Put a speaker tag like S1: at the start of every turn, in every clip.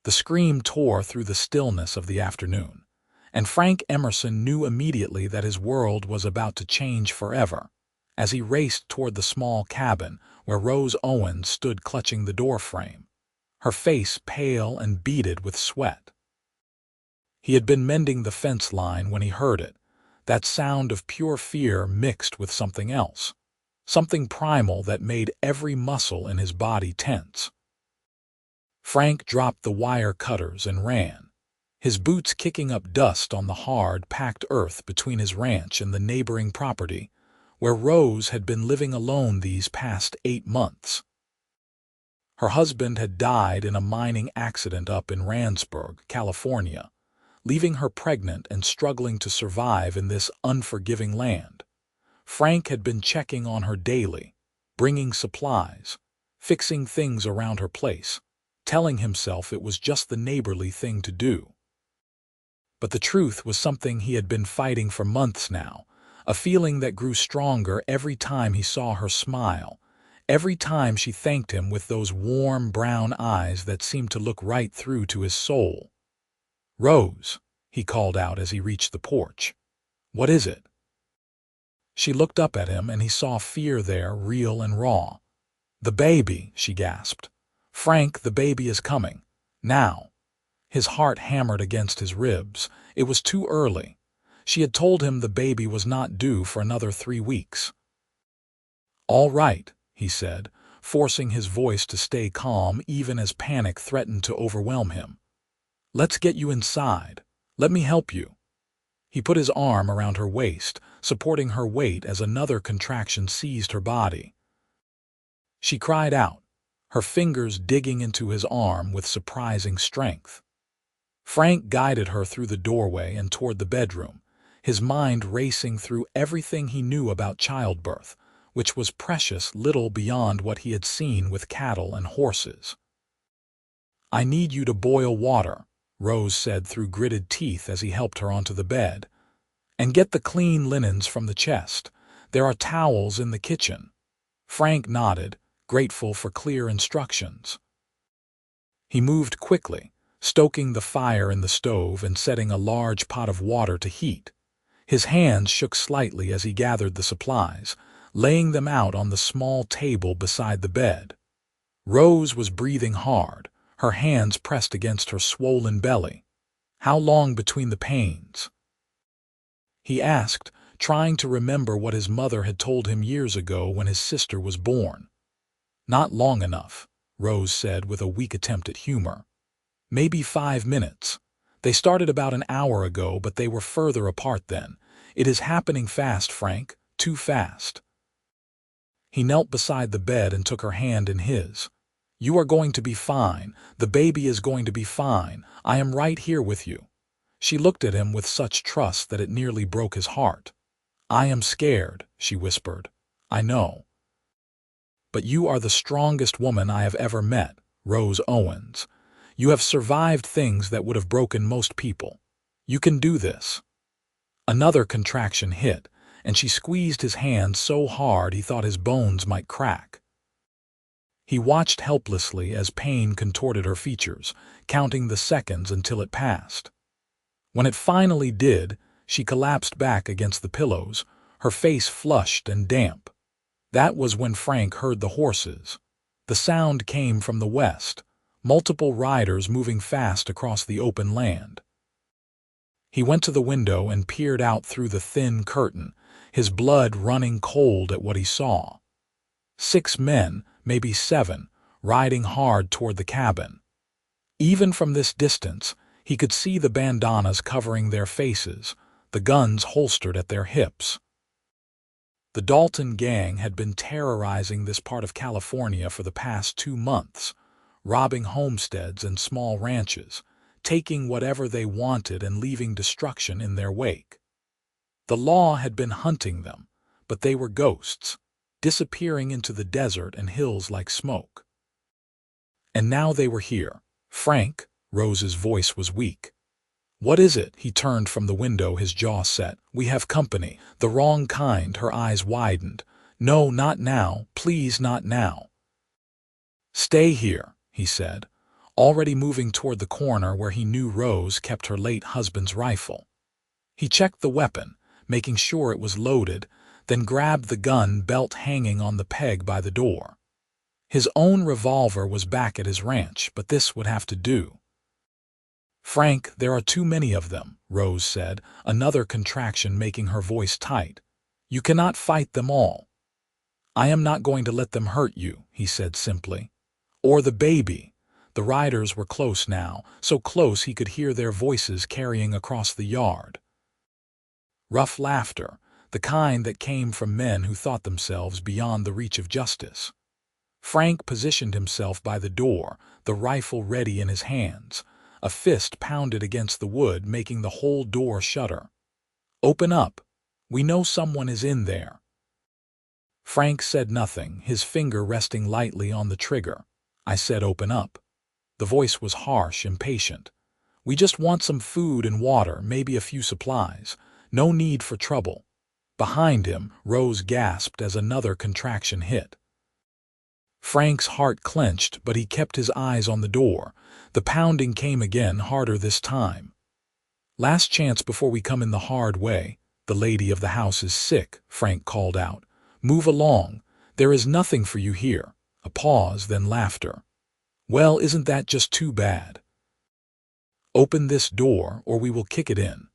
S1: The scream tore through the stillness of the afternoon, and Frank Emerson knew immediately that his world was about to change forever. As he raced toward the small cabin where Rose Owens stood clutching the doorframe, her face pale and beaded with sweat. He had been mending the fence line when he heard it, that sound of pure fear mixed with something else, something primal that made every muscle in his body tense. Frank dropped the wire cutters and ran, his boots kicking up dust on the hard, packed earth between his ranch and the neighboring property, where Rose had been living alone these past 8 months. Her husband had died in a mining accident up in Randsburg, California, leaving her pregnant and struggling to survive in this unforgiving land. Frank had been checking on her daily, bringing supplies, fixing things around her place, telling himself it was just the neighborly thing to do. But the truth was something he had been fighting for months now, a feeling that grew stronger every time he saw her smile, every time she thanked him with those warm brown eyes that seemed to look right through to his soul. "Rose," he called out as he reached the porch. "What is it?" She looked up at him and he saw fear there, real and raw. "The baby," she gasped. "Frank, the baby is coming. Now." His heart hammered against his ribs. It was too early. She had told him the baby was not due for another 3 weeks. "All right," he said, forcing his voice to stay calm even as panic threatened to overwhelm him. "Let's get you inside. Let me help you." He put his arm around her waist, supporting her weight as another contraction seized her body. She cried out, her fingers digging into his arm with surprising strength. Frank guided her through the doorway and toward the bedroom, his mind racing through everything he knew about childbirth, which was precious little beyond what he had seen with cattle and horses. "I need you to boil water," Rose said through gritted teeth as he helped her onto the bed. "And get the clean linens from the chest. There are towels in the kitchen." Frank nodded, grateful for clear instructions. He moved quickly, stoking the fire in the stove and setting a large pot of water to heat. His hands shook slightly as he gathered the supplies, laying them out on the small table beside the bed. Rose was breathing hard, her hands pressed against her swollen belly. "How long between the pains?" he asked, trying to remember what his mother had told him years ago when his sister was born. "Not long enough," Rose said with a weak attempt at humor. "Maybe 5 minutes. They started about an hour ago, but they were further apart then. It is happening fast, Frank, too fast." He knelt beside the bed and took her hand in his. "You are going to be fine. The baby is going to be fine. I am right here with you." She looked at him with such trust that it nearly broke his heart. "I am scared," she whispered. "I know. But you are the strongest woman I have ever met, Rose Owens. You have survived things that would have broken most people. You can do this." Another contraction hit, and she squeezed his hand so hard he thought his bones might crack. He watched helplessly as pain contorted her features, counting the seconds until it passed. When it finally did, she collapsed back against the pillows, her face flushed and damp. That was when Frank heard the horses. The sound came from the west, multiple riders moving fast across the open land. He went to the window and peered out through the thin curtain, his blood running cold at what he saw. 6 men, maybe 7, riding hard toward the cabin. Even from this distance, he could see the bandanas covering their faces, the guns holstered at their hips. The Dalton gang had been terrorizing this part of California for the past 2 months, robbing homesteads and small ranches, taking whatever they wanted and leaving destruction in their wake. The law had been hunting them, but they were ghosts, disappearing into the desert and hills like smoke. And now they were here. "Frank," Rose's voice was weak. "What is it?" He turned from the window, his jaw set. "We have company. The wrong kind." Her eyes widened. "No, not now. Please, not now." "Stay here," he said, already moving toward the corner where he knew Rose kept her late husband's rifle. He checked the weapon, making sure it was loaded, then grabbed the gun belt hanging on the peg by the door. His own revolver was back at his ranch, but this would have to do. "Frank, there are too many of them," Rose said, another contraction making her voice tight. "You cannot fight them all." "I am not going to let them hurt you," he said simply. "Or the baby." The riders were close now, so close he could hear their voices carrying across the yard. Rough laughter, the kind that came from men who thought themselves beyond the reach of justice. Frank positioned himself by the door, the rifle ready in his hands. A fist pounded against the wood, making the whole door shudder. "Open up. We know someone is in there." Frank said nothing, his finger resting lightly on the trigger. "I said open up." The voice was harsh, impatient. "We just want some food and water, maybe a few supplies. No need for trouble." Behind him, Rose gasped as another contraction hit. Frank's heart clenched, but he kept his eyes on the door. The pounding came again, harder this time. "Last chance before we come in the hard way. The lady of the house is sick," Frank called out. "Move along. There is nothing for you here." A pause, then laughter. "Well, isn't that just too bad? Open this door, or we will kick it in."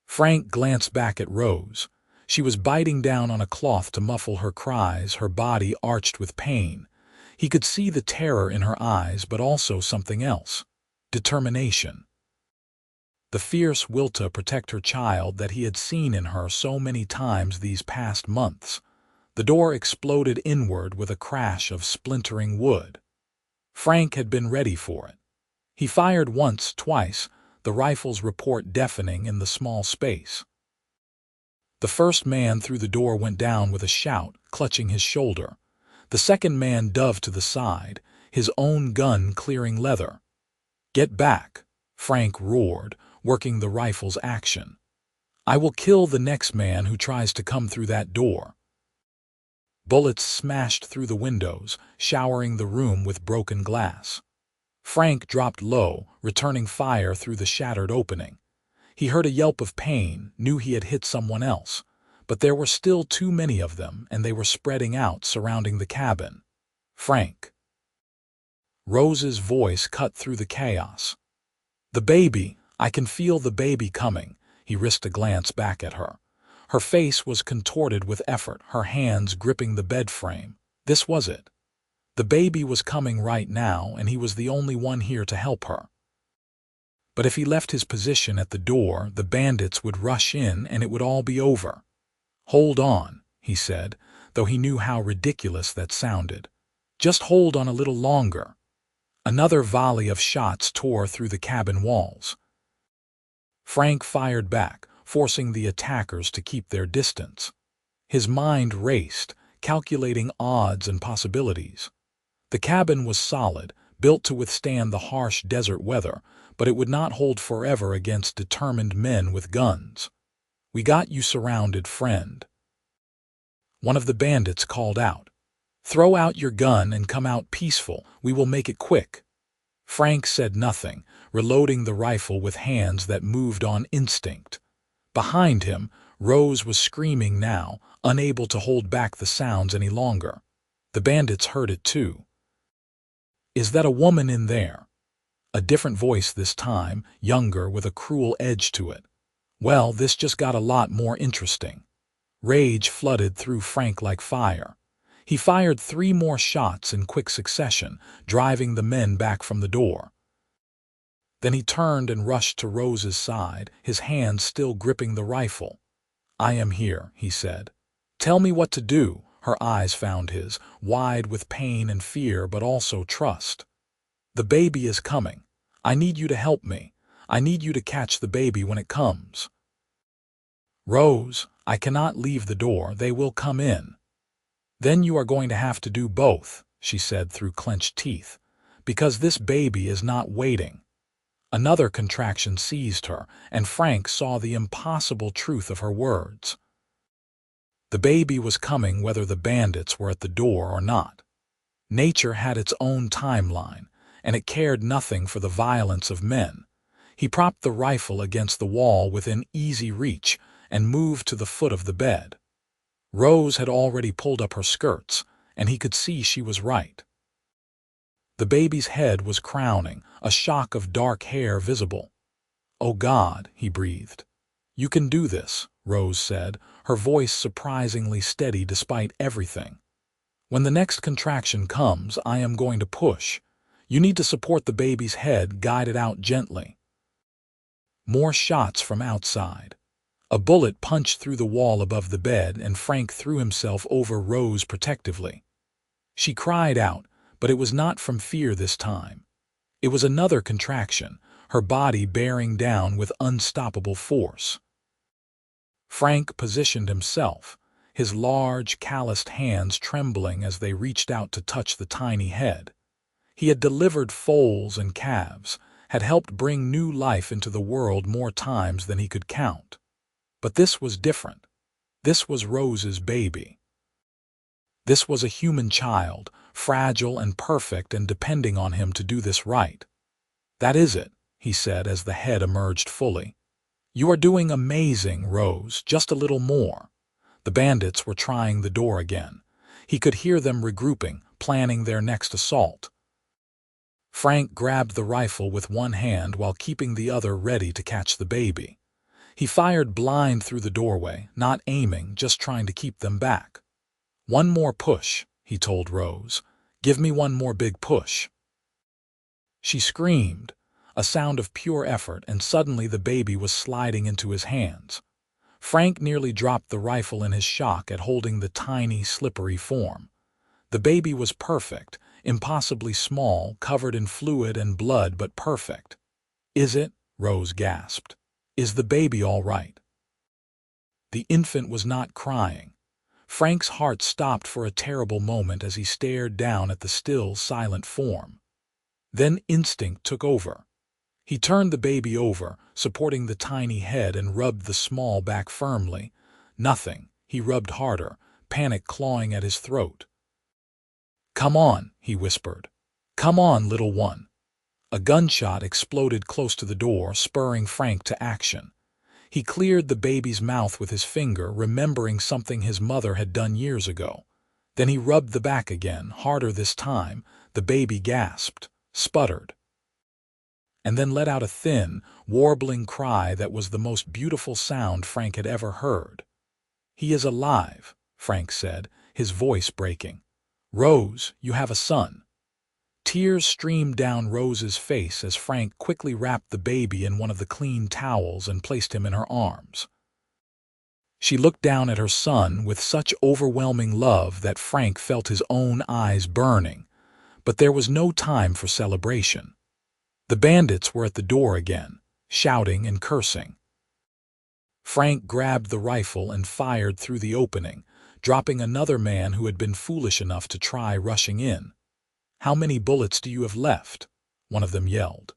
S1: Frank glanced back at Rose. She was biting down on a cloth to muffle her cries, her body arched with pain. He could see the terror in her eyes, but also something else. Determination. The fierce will to protect her child that he had seen in her so many times these past months. The door exploded inward with a crash of splintering wood. Frank had been ready for it. He fired once, twice, the rifle's report deafening in the small space. The first man through the door went down with a shout, clutching his shoulder. The second man dove to the side, his own gun clearing leather. "Get back," Frank roared, working the rifle's action. "I will kill the next man who tries to come through that door." Bullets smashed through the windows, showering the room with broken glass. Frank dropped low, returning fire through the shattered opening. He heard a yelp of pain, knew he had hit someone else, but there were still too many of them, and they were spreading out, surrounding the cabin. "Frank." Rose's voice cut through the chaos. "The baby. I can feel the baby coming." He risked a glance back at her. Her face was contorted with effort, her hands gripping the bed frame. This was it. The baby was coming right now, and he was the only one here to help her. But if he left his position at the door, the bandits would rush in and it would all be over. "Hold on," he said, though he knew how ridiculous that sounded. "Just hold on a little longer." Another volley of shots tore through the cabin walls. Frank fired back, forcing the attackers to keep their distance. His mind raced, calculating odds and possibilities. The cabin was solid, built to withstand the harsh desert weather, but it would not hold forever against determined men with guns. "We got you surrounded, friend." One of the bandits called out. "Throw out your gun and come out peaceful. We will make it quick." Frank said nothing, reloading the rifle with hands that moved on instinct. Behind him, Rose was screaming now, unable to hold back the sounds any longer. The bandits heard it too. "Is that a woman in there?" A different voice this time, younger with a cruel edge to it. Well, this just got a lot more interesting. Rage flooded through Frank like fire. He fired 3 more shots in quick succession, driving the men back from the door. Then he turned and rushed to Rose's side, his hands still gripping the rifle. "I am here," he said. "Tell me what to do." Her eyes found his, wide with pain and fear, but also trust. "The baby is coming. I need you to help me. I need you to catch the baby when it comes." "Rose, I cannot leave the door. They will come in." "Then you are going to have to do both," she said through clenched teeth, "because this baby is not waiting." Another contraction seized her, and Frank saw the impossible truth of her words. The baby was coming whether the bandits were at the door or not. Nature had its own timeline, and it cared nothing for the violence of men. He propped the rifle against the wall within easy reach and moved to the foot of the bed. Rose had already pulled up her skirts, and he could see she was right. The baby's head was crowning, a shock of dark hair visible. "Oh God," he breathed. "You can do this," Rose said, her voice surprisingly steady despite everything. "When the next contraction comes, I am going to push. You need to support the baby's head, guide it out gently." More shots from outside. A bullet punched through the wall above the bed, and Frank threw himself over Rose protectively. She cried out, but it was not from fear this time. It was another contraction, her body bearing down with unstoppable force. Frank positioned himself, his large, calloused hands trembling as they reached out to touch the tiny head. He had delivered foals and calves, had helped bring new life into the world more times than he could count. But this was different. This was Rose's baby. This was a human child, fragile and perfect and depending on him to do this right. "That is it," he said as the head emerged fully. "You are doing amazing, Rose, just a little more." The bandits were trying the door again. He could hear them regrouping, planning their next assault. Frank grabbed the rifle with one hand while keeping the other ready to catch the baby. He fired blind through the doorway, not aiming, just trying to keep them back. "One more push," he told Rose. "Give me one more big push." She screamed, a sound of pure effort, and suddenly the baby was sliding into his hands. Frank nearly dropped the rifle in his shock at holding the tiny, slippery form. The baby was perfect, impossibly small, covered in fluid and blood, but perfect. "Is it?" Rose gasped. "Is the baby all right?" The infant was not crying. Frank's heart stopped for a terrible moment as he stared down at the still, silent form. Then instinct took over. He turned the baby over, supporting the tiny head, and rubbed the small back firmly. Nothing. He rubbed harder, panic clawing at his throat. "Come on," he whispered. "Come on, little one." A gunshot exploded close to the door, spurring Frank to action. He cleared the baby's mouth with his finger, remembering something his mother had done years ago. Then he rubbed the back again, harder this time. The baby gasped, sputtered, and then let out a thin, warbling cry that was the most beautiful sound Frank had ever heard. "He is alive," Frank said, his voice breaking. "Rose, you have a son." Tears streamed down Rose's face as Frank quickly wrapped the baby in one of the clean towels and placed him in her arms. She looked down at her son with such overwhelming love that Frank felt his own eyes burning. But there was no time for celebration. The bandits were at the door again, shouting and cursing. Frank grabbed the rifle and fired through the opening, dropping another man who had been foolish enough to try rushing in. "How many bullets do you have left?" one of them yelled.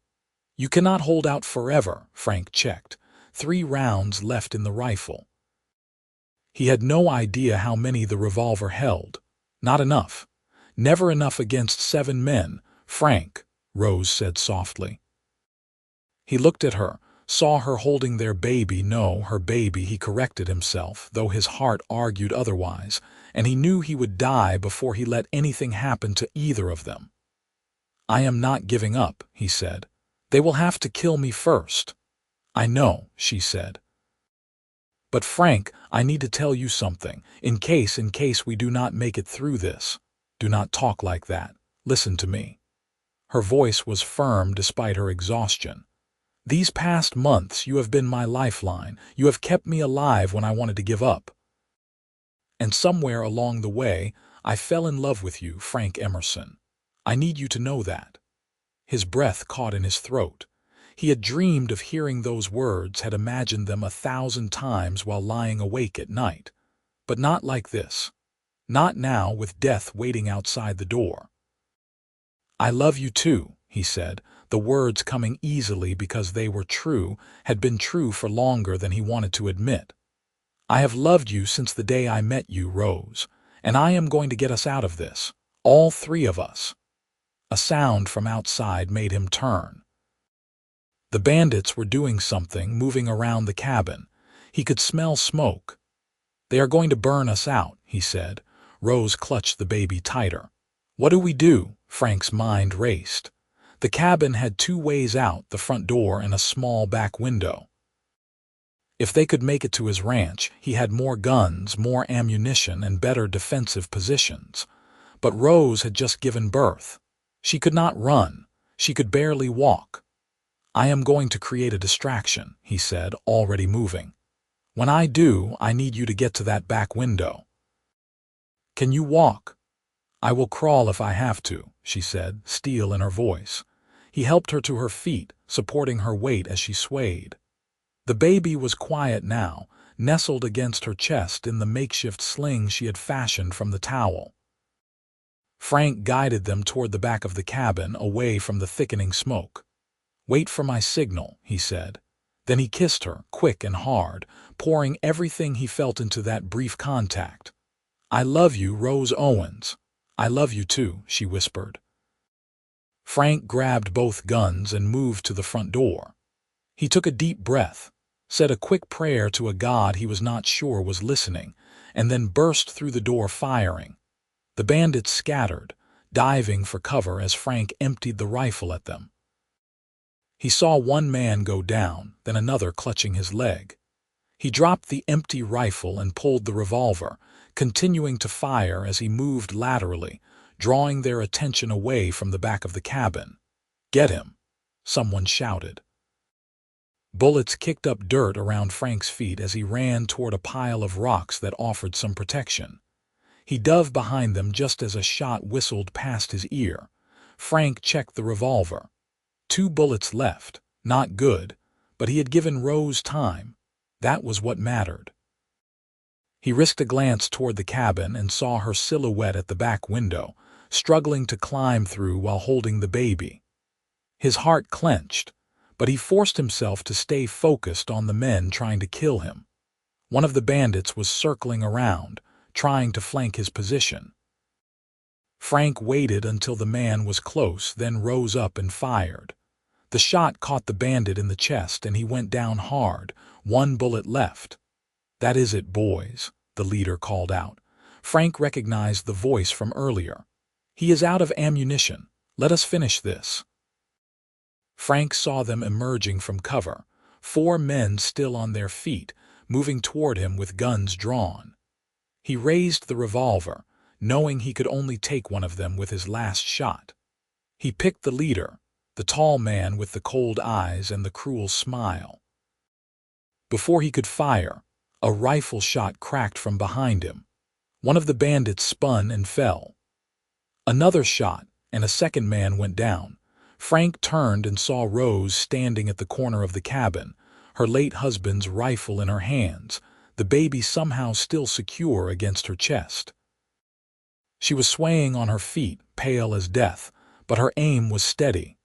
S1: "You cannot hold out forever," Frank checked. 3 rounds left in the rifle. He had no idea how many the revolver held. Not enough. Never enough against 7 men, Frank, Rose said softly. He looked at her, saw her holding their baby. No, her baby, he corrected himself, though his heart argued otherwise, and he knew he would die before he let anything happen to either of them. "I am not giving up," he said. "They will have to kill me first." "I know," she said. "But Frank, I need to tell you something, in case we do not make it through this. Do not talk like that. Listen to me." Her voice was firm despite her exhaustion. "These past months you have been my lifeline. You have kept me alive when I wanted to give up. And somewhere along the way, I fell in love with you, Frank Emerson. I need you to know that." His breath caught in his throat. He had dreamed of hearing those words, had imagined them 1,000 times while lying awake at night. But not like this. Not now, with death waiting outside the door. "I love you too," he said, the words coming easily because they were true, had been true for longer than he wanted to admit. "I have loved you since the day I met you, Rose, and I am going to get us out of this, all 3 of us." A sound from outside made him turn. The bandits were doing something, moving around the cabin. He could smell smoke. "They are going to burn us out," he said. Rose clutched the baby tighter. "What do we do?" Frank's mind raced. The cabin had two ways out, the front door and a small back window. If they could make it to his ranch, he had more guns, more ammunition, and better defensive positions. But Rose had just given birth. She could not run. She could barely walk. "I am going to create a distraction," he said, already moving. "When I do, I need you to get to that back window." "Can you walk?" "I will crawl if I have to," she said, steel in her voice. He helped her to her feet, supporting her weight as she swayed. The baby was quiet now, nestled against her chest in the makeshift sling she had fashioned from the towel. Frank guided them toward the back of the cabin, away from the thickening smoke. "Wait for my signal," he said. Then he kissed her, quick and hard, pouring everything he felt into that brief contact. "I love you, Rose Owens." "I love you too," she whispered. Frank grabbed both guns and moved to the front door. He took a deep breath, said a quick prayer to a god he was not sure was listening, and then burst through the door firing. The bandits scattered, diving for cover as Frank emptied the rifle at them. He saw one man go down, then another clutching his leg. He dropped the empty rifle and pulled the revolver, continuing to fire as he moved laterally, drawing their attention away from the back of the cabin. "Get him!" someone shouted. Bullets kicked up dirt around Frank's feet as he ran toward a pile of rocks that offered some protection. He dove behind them just as a shot whistled past his ear. Frank checked the revolver. 2 bullets left. Not good, but he had given Rose time. That was what mattered. He risked a glance toward the cabin and saw her silhouette at the back window, struggling to climb through while holding the baby. His heart clenched, but he forced himself to stay focused on the men trying to kill him. One of the bandits was circling around, trying to flank his position. Frank waited until the man was close, then rose up and fired. The shot caught the bandit in the chest and he went down hard, 1 bullet left. "That is it, boys," the leader called out. Frank recognized the voice from earlier. "He is out of ammunition. Let us finish this." Frank saw them emerging from cover, 4 men still on their feet, moving toward him with guns drawn. He raised the revolver, knowing he could only take one of them with his last shot. He picked the leader, the tall man with the cold eyes and the cruel smile. Before he could fire, a rifle shot cracked from behind him. One of the bandits spun and fell. Another shot, and a second man went down. Frank turned and saw Rose standing at the corner of the cabin, her late husband's rifle in her hands, the baby somehow still secure against her chest. She was swaying on her feet, pale as death, but her aim was steady.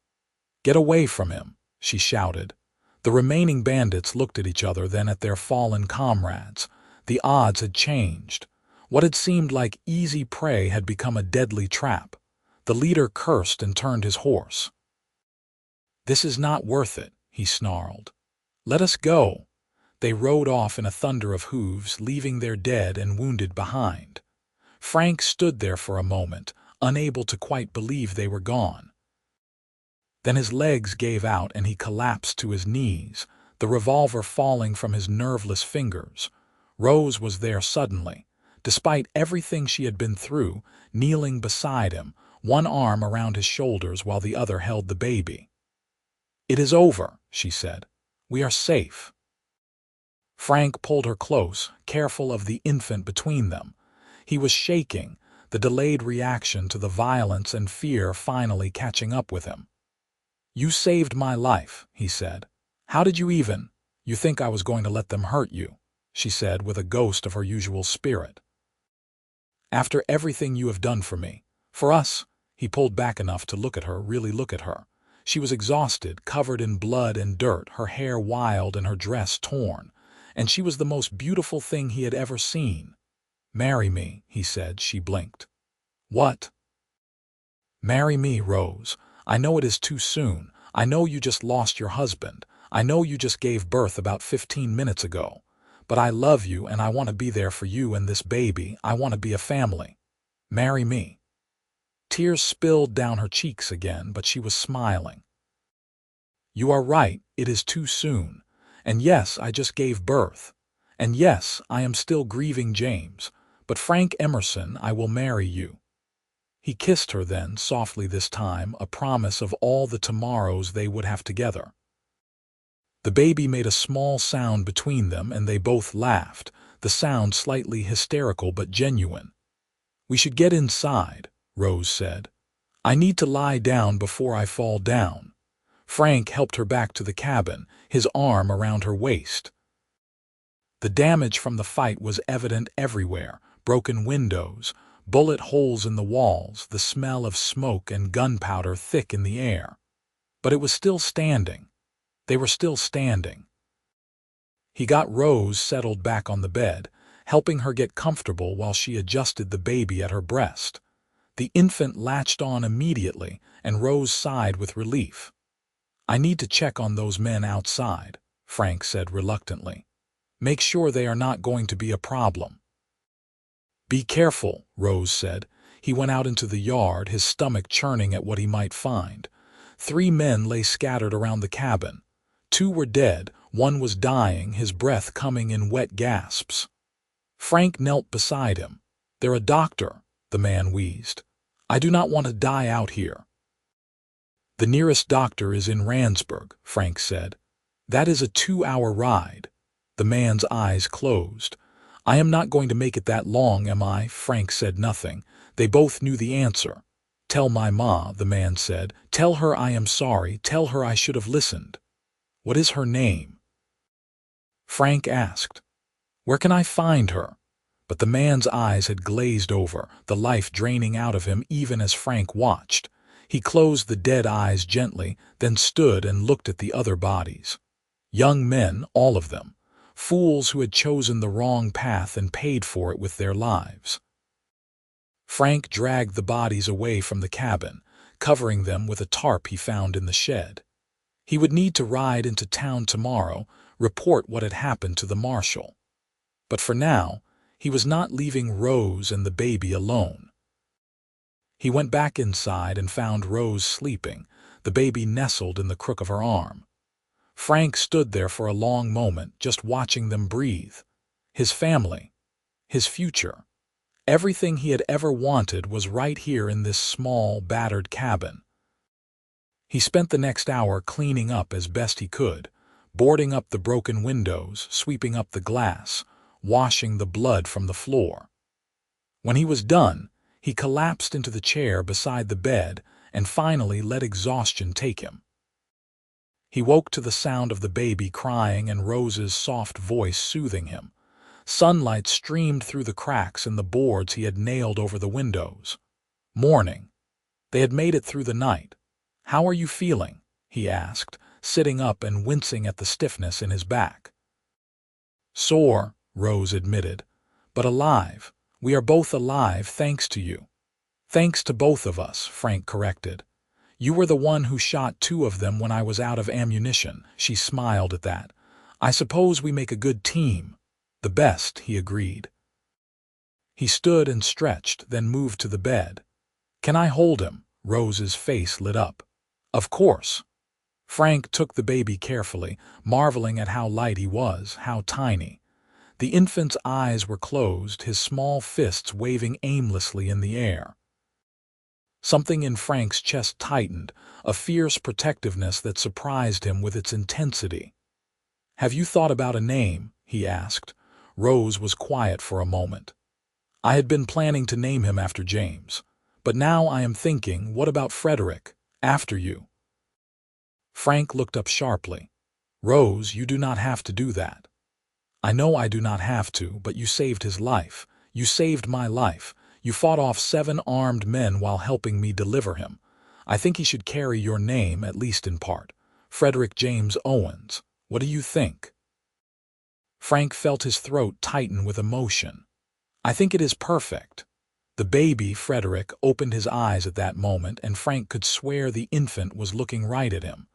S1: "Get away from him," she shouted. The remaining bandits looked at each other, then at their fallen comrades. The odds had changed. What had seemed like easy prey had become a deadly trap. The leader cursed and turned his horse. "This is not worth it," he snarled. "Let us go." They rode off in a thunder of hooves, leaving their dead and wounded behind. Frank stood there for a moment, unable to quite believe they were gone. Then his legs gave out and he collapsed to his knees, the revolver falling from his nerveless fingers. Rose was there suddenly, despite everything she had been through, kneeling beside him, one arm around his shoulders while the other held the baby. "It is over," she said. "We are safe." Frank pulled her close, careful of the infant between them. He was shaking, the delayed reaction to the violence and fear finally catching up with him. "You saved my life," he said. "How did you even—" "You think I was going to let them hurt you," she said with a ghost of her usual spirit. "After everything you have done for me, for us," he pulled back enough to look at her, really look at her. She was exhausted, covered in blood and dirt, her hair wild and her dress torn, and she was the most beautiful thing he had ever seen. "Marry me," he said. She blinked. "What?" Marry me, Rose. I know it is too soon. I know you just lost your husband. I know you just gave birth about 15 minutes ago. But I love you and I want to be there for you and this baby. I want to be a family. Marry me. Tears spilled down her cheeks again, but she was smiling. You are right, it is too soon. And yes, I just gave birth. And yes, I am still grieving James. But Frank Emerson, I will marry you. He kissed her then, softly this time, a promise of all the tomorrows they would have together. The baby made a small sound between them, and they both laughed, the sound slightly hysterical but genuine. We should get inside, Rose said. I need to lie down before I fall down. Frank helped her back to the cabin, his arm around her waist. The damage from the fight was evident everywhere: broken windows, bullet holes in the walls, the smell of smoke and gunpowder thick in the air. But it was still standing. They were still standing. He got Rose settled back on the bed, helping her get comfortable while she adjusted the baby at her breast. The infant latched on immediately, and Rose sighed with relief. I need to check on those men outside, Frank said reluctantly. Make sure they are not going to be a problem. Be careful, Rose said. He went out into the yard, his stomach churning at what he might find. 3 men lay scattered around the cabin. 2 were dead, 1 was dying, his breath coming in wet gasps. Frank knelt beside him. They're a doctor, the man wheezed. I do not want to die out here. The nearest doctor is in Randsburg, Frank said. That is a 2-hour ride. The man's eyes closed. I am not going to make it that long, am I? Frank said nothing. They both knew the answer. Tell my ma, the man said. Tell her I am sorry. Tell her I should have listened. What is her name? Frank asked. Where can I find her? But the man's eyes had glazed over, the life draining out of him even as Frank watched. He closed the dead eyes gently, then stood and looked at the other bodies. Young men, all of them. Fools who had chosen the wrong path and paid for it with their lives. Frank dragged the bodies away from the cabin, covering them with a tarp he found in the shed. He would need to ride into town tomorrow, report what had happened to the marshal. But for now, he was not leaving Rose and the baby alone. He went back inside and found Rose sleeping, the baby nestled in the crook of her arm. Frank stood there for a long moment, just watching them breathe. His family, his future, everything he had ever wanted was right here in this small, battered cabin. He spent the next hour cleaning up as best he could, boarding up the broken windows, sweeping up the glass, washing the blood from the floor. When he was done, he collapsed into the chair beside the bed and finally let exhaustion take him. He woke to the sound of the baby crying and Rose's soft voice soothing him. Sunlight streamed through the cracks in the boards he had nailed over the windows. Morning. They had made it through the night. How are you feeling? He asked, sitting up and wincing at the stiffness in his back. Sore, Rose admitted, but alive. We are both alive thanks to you. Thanks to both of us, Frank corrected. You were the one who shot 2 of them when I was out of ammunition. She smiled at that. I suppose we make a good team. The best, he agreed. He stood and stretched, then moved to the bed. Can I hold him? Rose's face lit up. Of course. Frank took the baby carefully, marveling at how light he was, how tiny. The infant's eyes were closed, his small fists waving aimlessly in the air. Something in Frank's chest tightened, a fierce protectiveness that surprised him with its intensity. Have you thought about a name? He asked. Rose was quiet for a moment. I had been planning to name him after James. But now I am thinking, what about Frederick, after you? Frank looked up sharply. Rose, you do not have to do that. I know I do not have to, but you saved his life. You saved my life. You fought off 7 armed men while helping me deliver him. I think he should carry your name, at least in part. Frederick James Owens. What do you think? Frank felt his throat tighten with emotion. I think it is perfect. The baby, Frederick, opened his eyes at that moment, and Frank could swear the infant was looking right at him.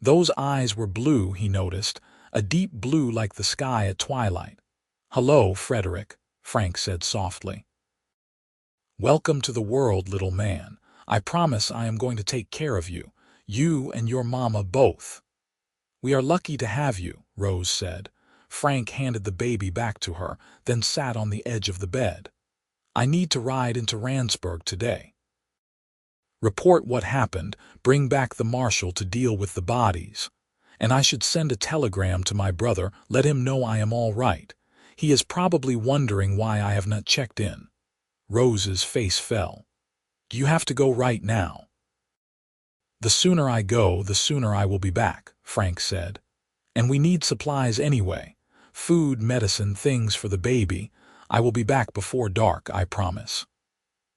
S1: Those eyes were blue, he noticed, a deep blue like the sky at twilight. "Hello, Frederick," Frank said softly. "Welcome to the world, little man. I promise I am going to take care of you, you and your mama both." "We are lucky to have you," Rose said. Frank handed the baby back to her, then sat on the edge of the bed. "I need to ride into Randsburg today. Report what happened, bring back the marshal to deal with the bodies. And I should send a telegram to my brother, let him know I am all right. He is probably wondering why I have not checked in." Rose's face fell. "Do you have to go right now?" "The sooner I go, the sooner I will be back," Frank said. "And we need supplies anyway. Food, medicine, things for the baby. I will be back before dark, I promise."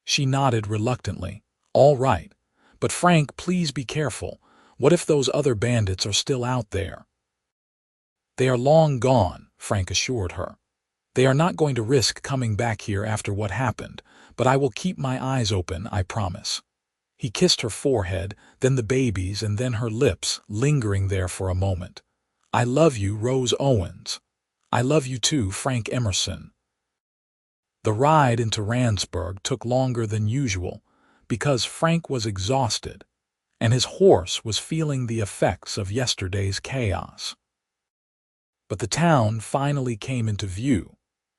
S1: She nodded reluctantly. "All right. But Frank, please be careful. What if those other bandits are still out there?" "They are long gone," Frank assured her. "They are not going to risk coming back here after what happened, but I will keep my eyes open, I promise." He kissed her forehead, then the baby's, and then her lips, lingering there for a moment. "I love you, Rose Owens." "I love you too, Frank Emerson." The ride into Randsburg took longer than usual because Frank was exhausted, and his horse was feeling the effects of yesterday's chaos. But the town finally came into view,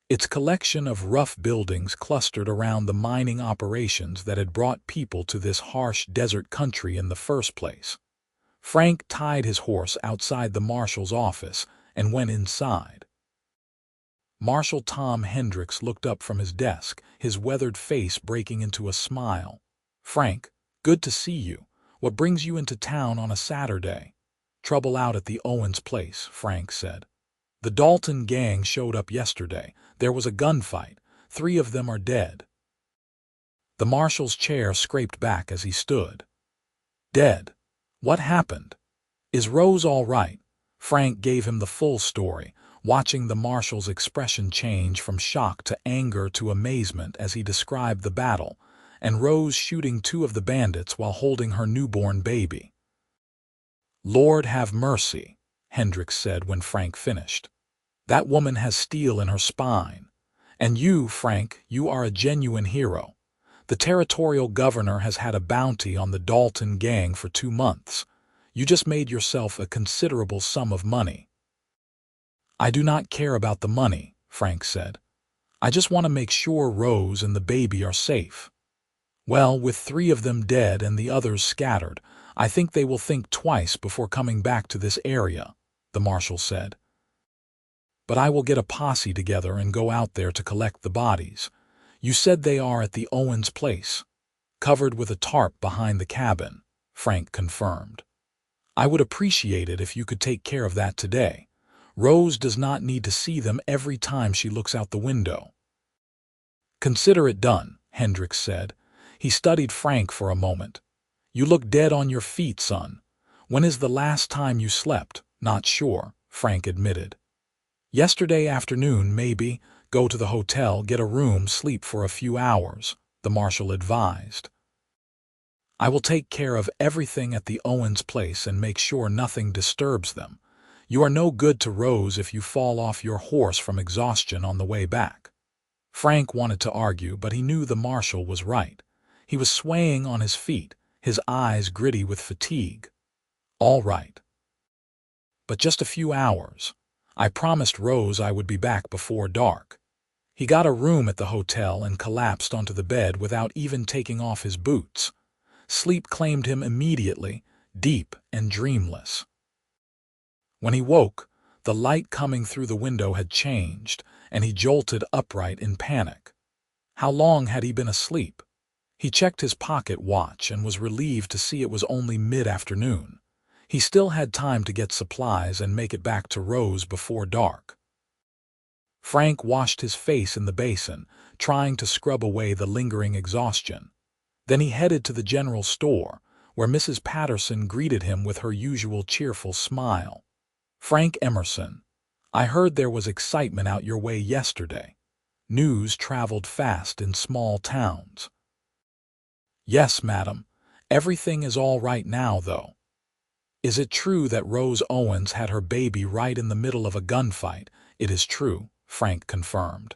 S1: its collection of rough buildings clustered around the mining operations that had brought people to this harsh desert country in the first place. Frank tied his horse outside the marshal's office and went inside. Marshal Tom Hendricks looked up from his desk, his weathered face breaking into a smile. "Frank, good to see you. What brings you into town on a Saturday?" "Trouble out at the Owens place," Frank said. "The Dalton gang showed up yesterday. There was a gunfight. 3 of them are dead." The marshal's chair scraped back as he stood. "Dead? What happened? Is Rose all right?" Frank gave him the full story, watching the marshal's expression change from shock to anger to amazement as he described the battle, and Rose shooting 2 of the bandits while holding her newborn baby. "Lord have mercy," Hendricks said when Frank finished. "That woman has steel in her spine. And you, Frank, you are a genuine hero. The territorial governor has had a bounty on the Dalton gang for 2 months. You just made yourself a considerable sum of money." "I do not care about the money," Frank said. "I just want to make sure Rose and the baby are safe." "Well, with 3 of them dead and the others scattered, I think they will think twice before coming back to this area," the marshal said. "But I will get a posse together and go out there to collect the bodies. You said they are at the Owens place." "Covered with a tarp behind the cabin," Frank confirmed. "I would appreciate it if you could take care of that today. Rose does not need to see them every time she looks out the window." "Consider it done," Hendricks said. He studied Frank for a moment. "You look dead on your feet, son. When is the last time you slept?" "Not sure," Frank admitted. "Yesterday afternoon, maybe. Go to the hotel, get a room, sleep for a few hours," the marshal advised. "I will take care of everything at the Owens place and make sure nothing disturbs them. You are no good to Rose if you fall off your horse from exhaustion on the way back." Frank wanted to argue, but he knew the marshal was right. He was swaying on his feet, his eyes gritty with fatigue. "All right. But just a few hours. I promised Rose I would be back before dark." He got a room at the hotel and collapsed onto the bed without even taking off his boots. Sleep claimed him immediately, deep and dreamless. When he woke, the light coming through the window had changed, and he jolted upright in panic. How long had he been asleep? He checked his pocket watch and was relieved to see it was only mid-afternoon. He still had time to get supplies and make it back to Rose before dark. Frank washed his face in the basin, trying to scrub away the lingering exhaustion. Then he headed to the general store, where Mrs. Patterson greeted him with her usual cheerful smile. "Frank Emerson, I heard there was excitement out your way yesterday. News traveled fast in small towns. "Yes, madam. Everything is all right now, though." "Is it true that Rose Owens had her baby right in the middle of a gunfight?" "It is true," Frank confirmed.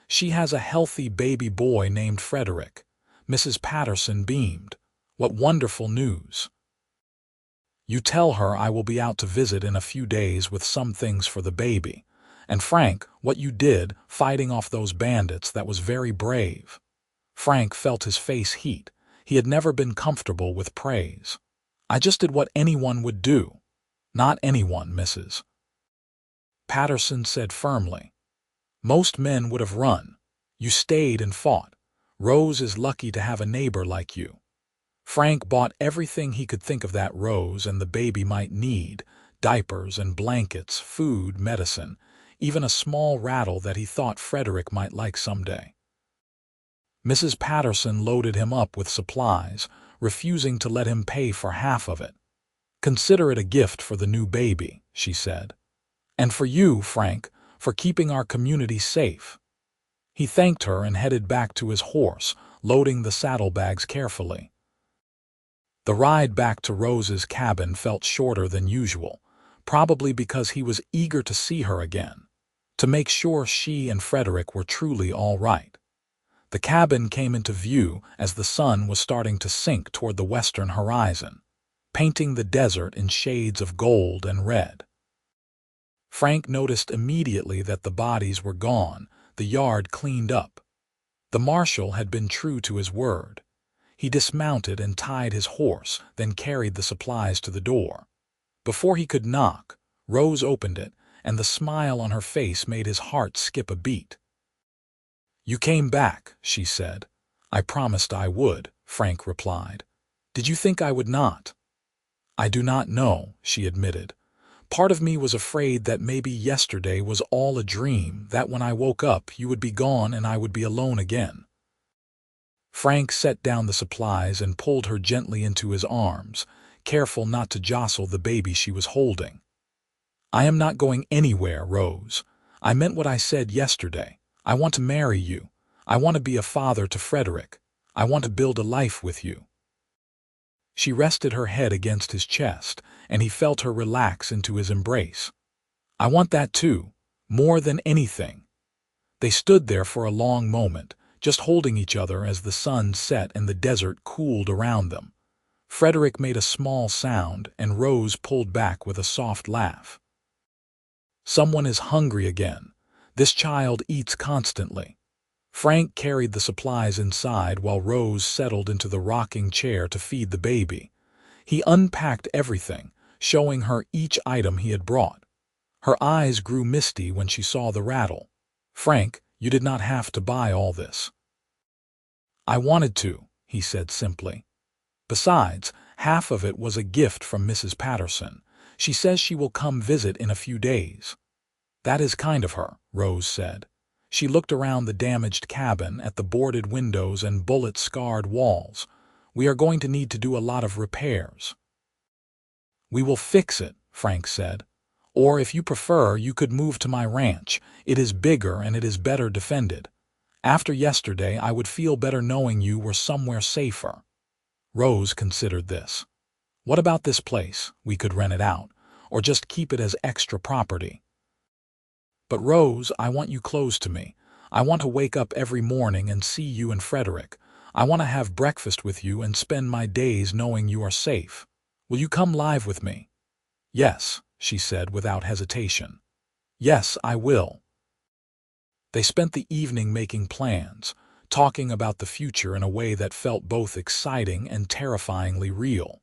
S1: "She has a healthy baby boy named Frederick." Mrs. Patterson beamed. "What wonderful news." "You tell her I will be out to visit in a few days with some things for the baby. And Frank, what you did, fighting off those bandits, that was very brave." Frank felt his face heat. He had never been comfortable with praise. "I just did what anyone would do." "Not anyone, Mrs. Patterson said firmly. "Most men would have run. You stayed and fought. Rose is lucky to have a neighbor like you." Frank bought everything he could think of that Rose and the baby might need: diapers and blankets, food, medicine, even a small rattle that he thought Frederick might like someday. Mrs. Patterson loaded him up with supplies, refusing to let him pay for half of it. "Consider it a gift for the new baby," she said. "And for you, Frank, for keeping our community safe." He thanked her and headed back to his horse, loading the saddlebags carefully. The ride back to Rose's cabin felt shorter than usual, probably because he was eager to see her again, to make sure she and Frederick were truly all right. The cabin came into view as the sun was starting to sink toward the western horizon, painting the desert in shades of gold and red. Frank noticed immediately that the bodies were gone, the yard cleaned up. The marshal had been true to his word. He dismounted and tied his horse, then carried the supplies to the door. Before he could knock, Rose opened it, and the smile on her face made his heart skip a beat. "You came back," she said. "I promised I would," Frank replied. "Did you think I would not?" "I do not know," she admitted. "Part of me was afraid that maybe yesterday was all a dream, that when I woke up you would be gone and I would be alone again." Frank set down the supplies and pulled her gently into his arms, careful not to jostle the baby she was holding. "I am not going anywhere, Rose. I meant what I said yesterday. I want to marry you. I want to be a father to Frederick. I want to build a life with you." She rested her head against his chest, and he felt her relax into his embrace. "I want that too, more than anything." They stood there for a long moment, just holding each other as the sun set and the desert cooled around them. Frederick made a small sound, and Rose pulled back with a soft laugh. "Someone is hungry again. This child eats constantly." Frank carried the supplies inside while Rose settled into the rocking chair to feed the baby. He unpacked everything, showing her each item he had brought. Her eyes grew misty when she saw the rattle. "Frank, you did not have to buy all this." "I wanted to," he said simply. "Besides, half of it was a gift from Mrs. Patterson. She says she will come visit in a few days." "That is kind of her," Rose said. She looked around the damaged cabin at the boarded windows and bullet-scarred walls. "We are going to need to do a lot of repairs." "We will fix it," Frank said. "Or if you prefer, you could move to my ranch. It is bigger and it is better defended. After yesterday, I would feel better knowing you were somewhere safer." Rose considered this. "What about this place? We could rent it out, or just keep it as extra property." "But Rose, I want you close to me. I want to wake up every morning and see you and Frederick. I want to have breakfast with you and spend my days knowing you are safe. Will you come live with me?" "Yes," she said without hesitation. "Yes, I will." They spent the evening making plans, talking about the future in a way that felt both exciting and terrifyingly real.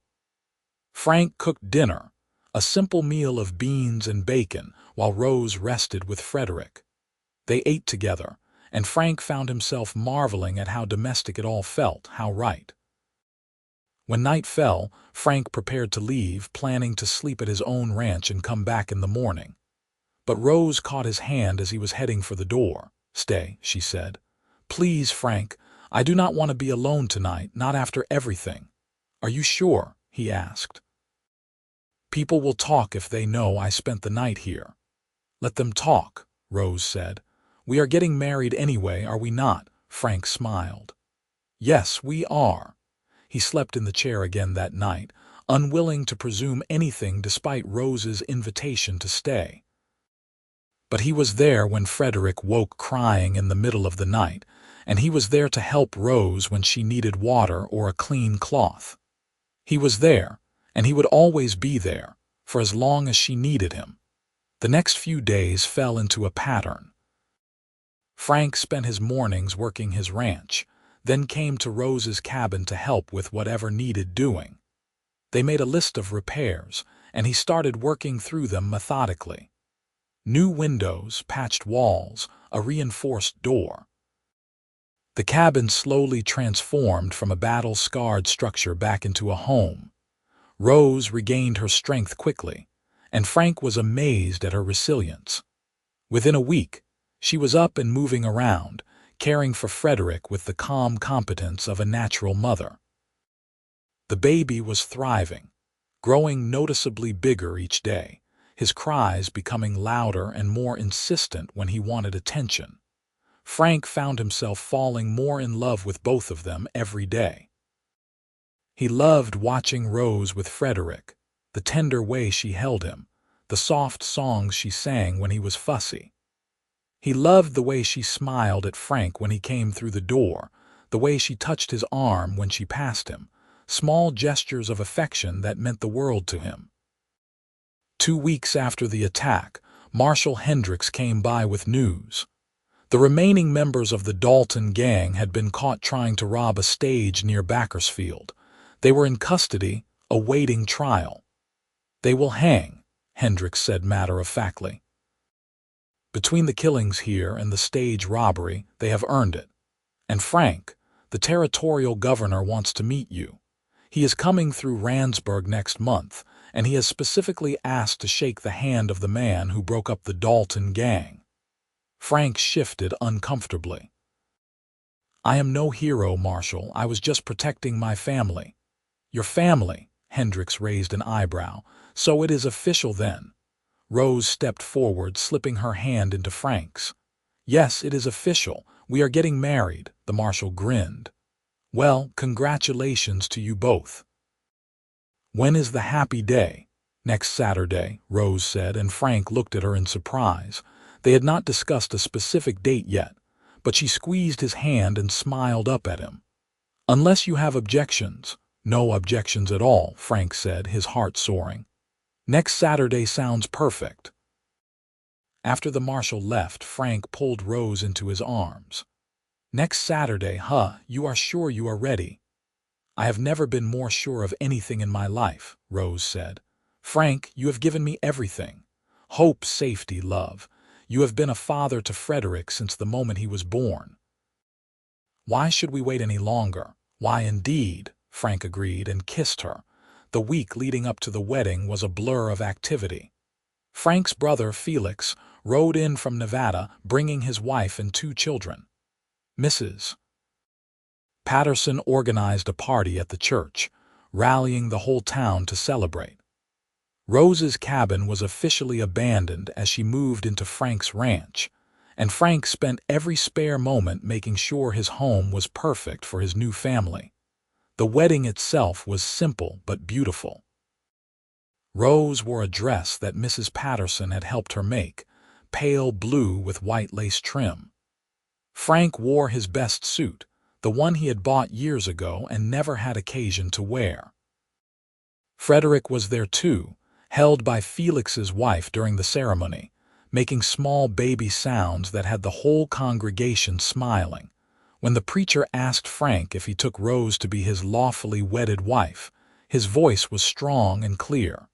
S1: Frank cooked dinner, a simple meal of beans and bacon, while Rose rested with Frederick. They ate together, and Frank found himself marveling at how domestic it all felt, how right. When night fell, Frank prepared to leave, planning to sleep at his own ranch and come back in the morning. But Rose caught his hand as he was heading for the door. "Stay," she said. "Please, Frank, I do not want to be alone tonight, not after everything." "Are you sure?" he asked. "People will talk if they know I spent the night here." "Let them talk," Rose said. We are getting married anyway, are we not? Frank smiled. Yes, we are. He slept in the chair again that night, unwilling to presume anything despite Rose's invitation to stay. But he was there when Frederick woke crying in the middle of the night, and he was there to help Rose when she needed water or a clean cloth. He was there, and he would always be there, for as long as she needed him. The next few days fell into a pattern. Frank spent his mornings working his ranch, then came to Rose's cabin to help with whatever needed doing. They made a list of repairs, and he started working through them methodically. New windows, patched walls, a reinforced door. The cabin slowly transformed from a battle-scarred structure back into a home. Rose regained her strength quickly, and Frank was amazed at her resilience. Within a week, she was up and moving around, caring for Frederick with the calm competence of a natural mother. The baby was thriving, growing noticeably bigger each day, his cries becoming louder and more insistent when he wanted attention. Frank found himself falling more in love with both of them every day. He loved watching Rose with Frederick, the tender way she held him, the soft songs she sang when he was fussy. He loved the way she smiled at Frank when he came through the door, the way she touched his arm when she passed him, small gestures of affection that meant the world to him. 2 weeks after the attack, Marshal Hendricks came by with news. The remaining members of the Dalton gang had been caught trying to rob a stage near Bakersfield. They were in custody, awaiting trial. They will hang, Hendricks said matter-of-factly. Between the killings here and the stage robbery, they have earned it. And Frank, the territorial governor, wants to meet you. He is coming through Randsburg next month, and he has specifically asked to shake the hand of the man who broke up the Dalton gang. Frank shifted uncomfortably. I am no hero, Marshal. I was just protecting my family. Your family? Hendricks raised an eyebrow. So it is official then? Rose stepped forward, slipping her hand into Frank's. Yes, it is official. We are getting married, the Marshal grinned. Well, congratulations to you both. When is the happy day? Next Saturday, Rose said, and Frank looked at her in surprise. They had not discussed a specific date yet, but she squeezed his hand and smiled up at him. Unless you have objections. No objections at all, Frank said, his heart soaring. Next Saturday sounds perfect. After the Marshal left, Frank pulled Rose into his arms. Next Saturday, huh? You are sure you are ready? I have never been more sure of anything in my life, Rose said. Frank, you have given me everything. Hope, safety, love. You have been a father to Frederick since the moment he was born. Why should we wait any longer? Why indeed, Frank agreed and kissed her. The week leading up to the wedding was a blur of activity. Frank's brother, Felix, rode in from Nevada, bringing his wife and 2 children. Mrs. Patterson organized a party at the church, rallying the whole town to celebrate. Rose's cabin was officially abandoned as she moved into Frank's ranch, and Frank spent every spare moment making sure his home was perfect for his new family. The wedding itself was simple but beautiful. Rose wore a dress that Mrs. Patterson had helped her make, pale blue with white lace trim. Frank wore his best suit, the one he had bought years ago and never had occasion to wear. Frederick was there too, held by Felix's wife during the ceremony, making small baby sounds that had the whole congregation smiling. When the preacher asked Frank if he took Rose to be his lawfully wedded wife, his voice was strong and clear.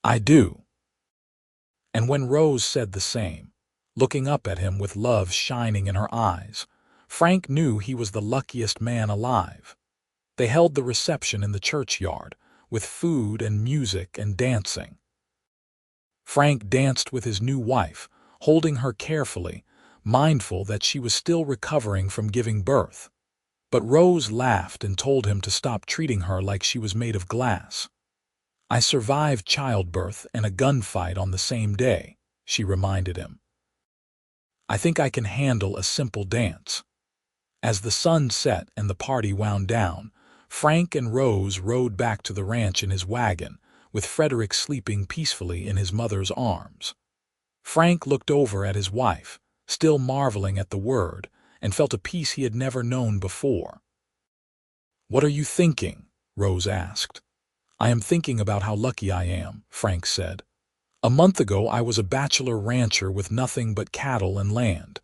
S1: I do. And when Rose said the same, looking up at him with love shining in her eyes, Frank knew he was the luckiest man alive. They held the reception in the churchyard, with food and music and dancing. Frank danced with his new wife, holding her carefully, mindful that she was still recovering from giving birth. But Rose laughed and told him to stop treating her like she was made of glass. I survived childbirth and a gunfight on the same day, she reminded him. I think I can handle a simple dance." As the sun set and the party wound down, Frank and Rose rode back to the ranch in his wagon, with Frederick sleeping peacefully in his mother's arms. Frank looked over at his wife, still marveling at the word, and felt a peace he had never known before. "What are you thinking?" Rose asked. "I am thinking about how lucky I am," Frank said. "A month ago I was a bachelor rancher with nothing but cattle and land.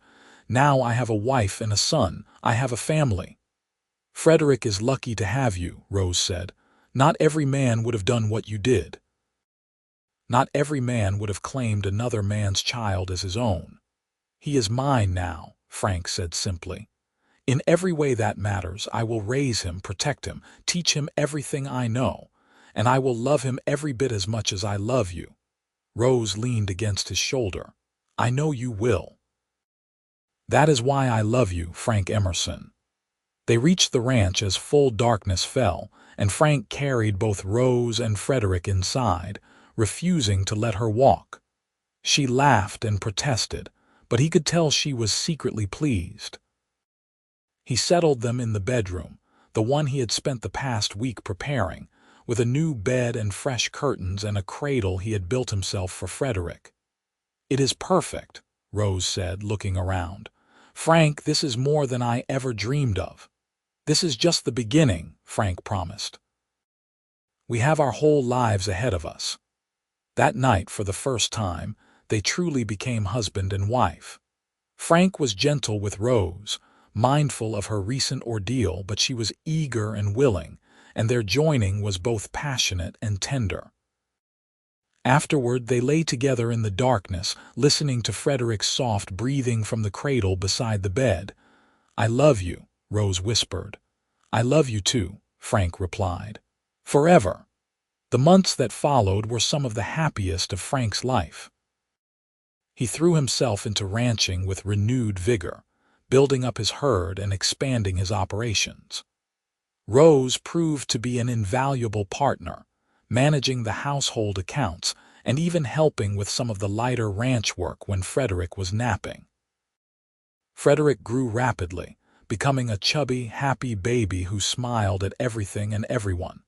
S1: Now I have a wife and a son. I have a family." "Frederick is lucky to have you," Rose said. "Not every man would have done what you did. Not every man would have claimed another man's child as his own." "He is mine now," Frank said simply. "In every way that matters, I will raise him, protect him, teach him everything I know, and I will love him every bit as much as I love you." Rose leaned against his shoulder. "I know you will." "That is why I love you, Frank Emerson." They reached the ranch as full darkness fell, and Frank carried both Rose and Frederick inside, refusing to let her walk. She laughed and protested, but he could tell she was secretly pleased. He settled them in the bedroom, the one he had spent the past week preparing, with a new bed and fresh curtains and a cradle he had built himself for Frederick. "It is perfect," Rose said, looking around. "Frank, this is more than I ever dreamed of." "This is just the beginning," Frank promised. "We have our whole lives ahead of us." That night, for the first time, they truly became husband and wife. Frank was gentle with Rose, mindful of her recent ordeal, but she was eager and willing, and their joining was both passionate and tender. Afterward, they lay together in the darkness, listening to Frederick's soft breathing from the cradle beside the bed. "I love you," Rose whispered. "I love you too," Frank replied. "Forever." The months that followed were some of the happiest of Frank's life. He threw himself into ranching with renewed vigor, building up his herd and expanding his operations. Rose proved to be an invaluable partner, managing the household accounts and even helping with some of the lighter ranch work when Frederick was napping. Frederick grew rapidly, becoming a chubby, happy baby who smiled at everything and everyone.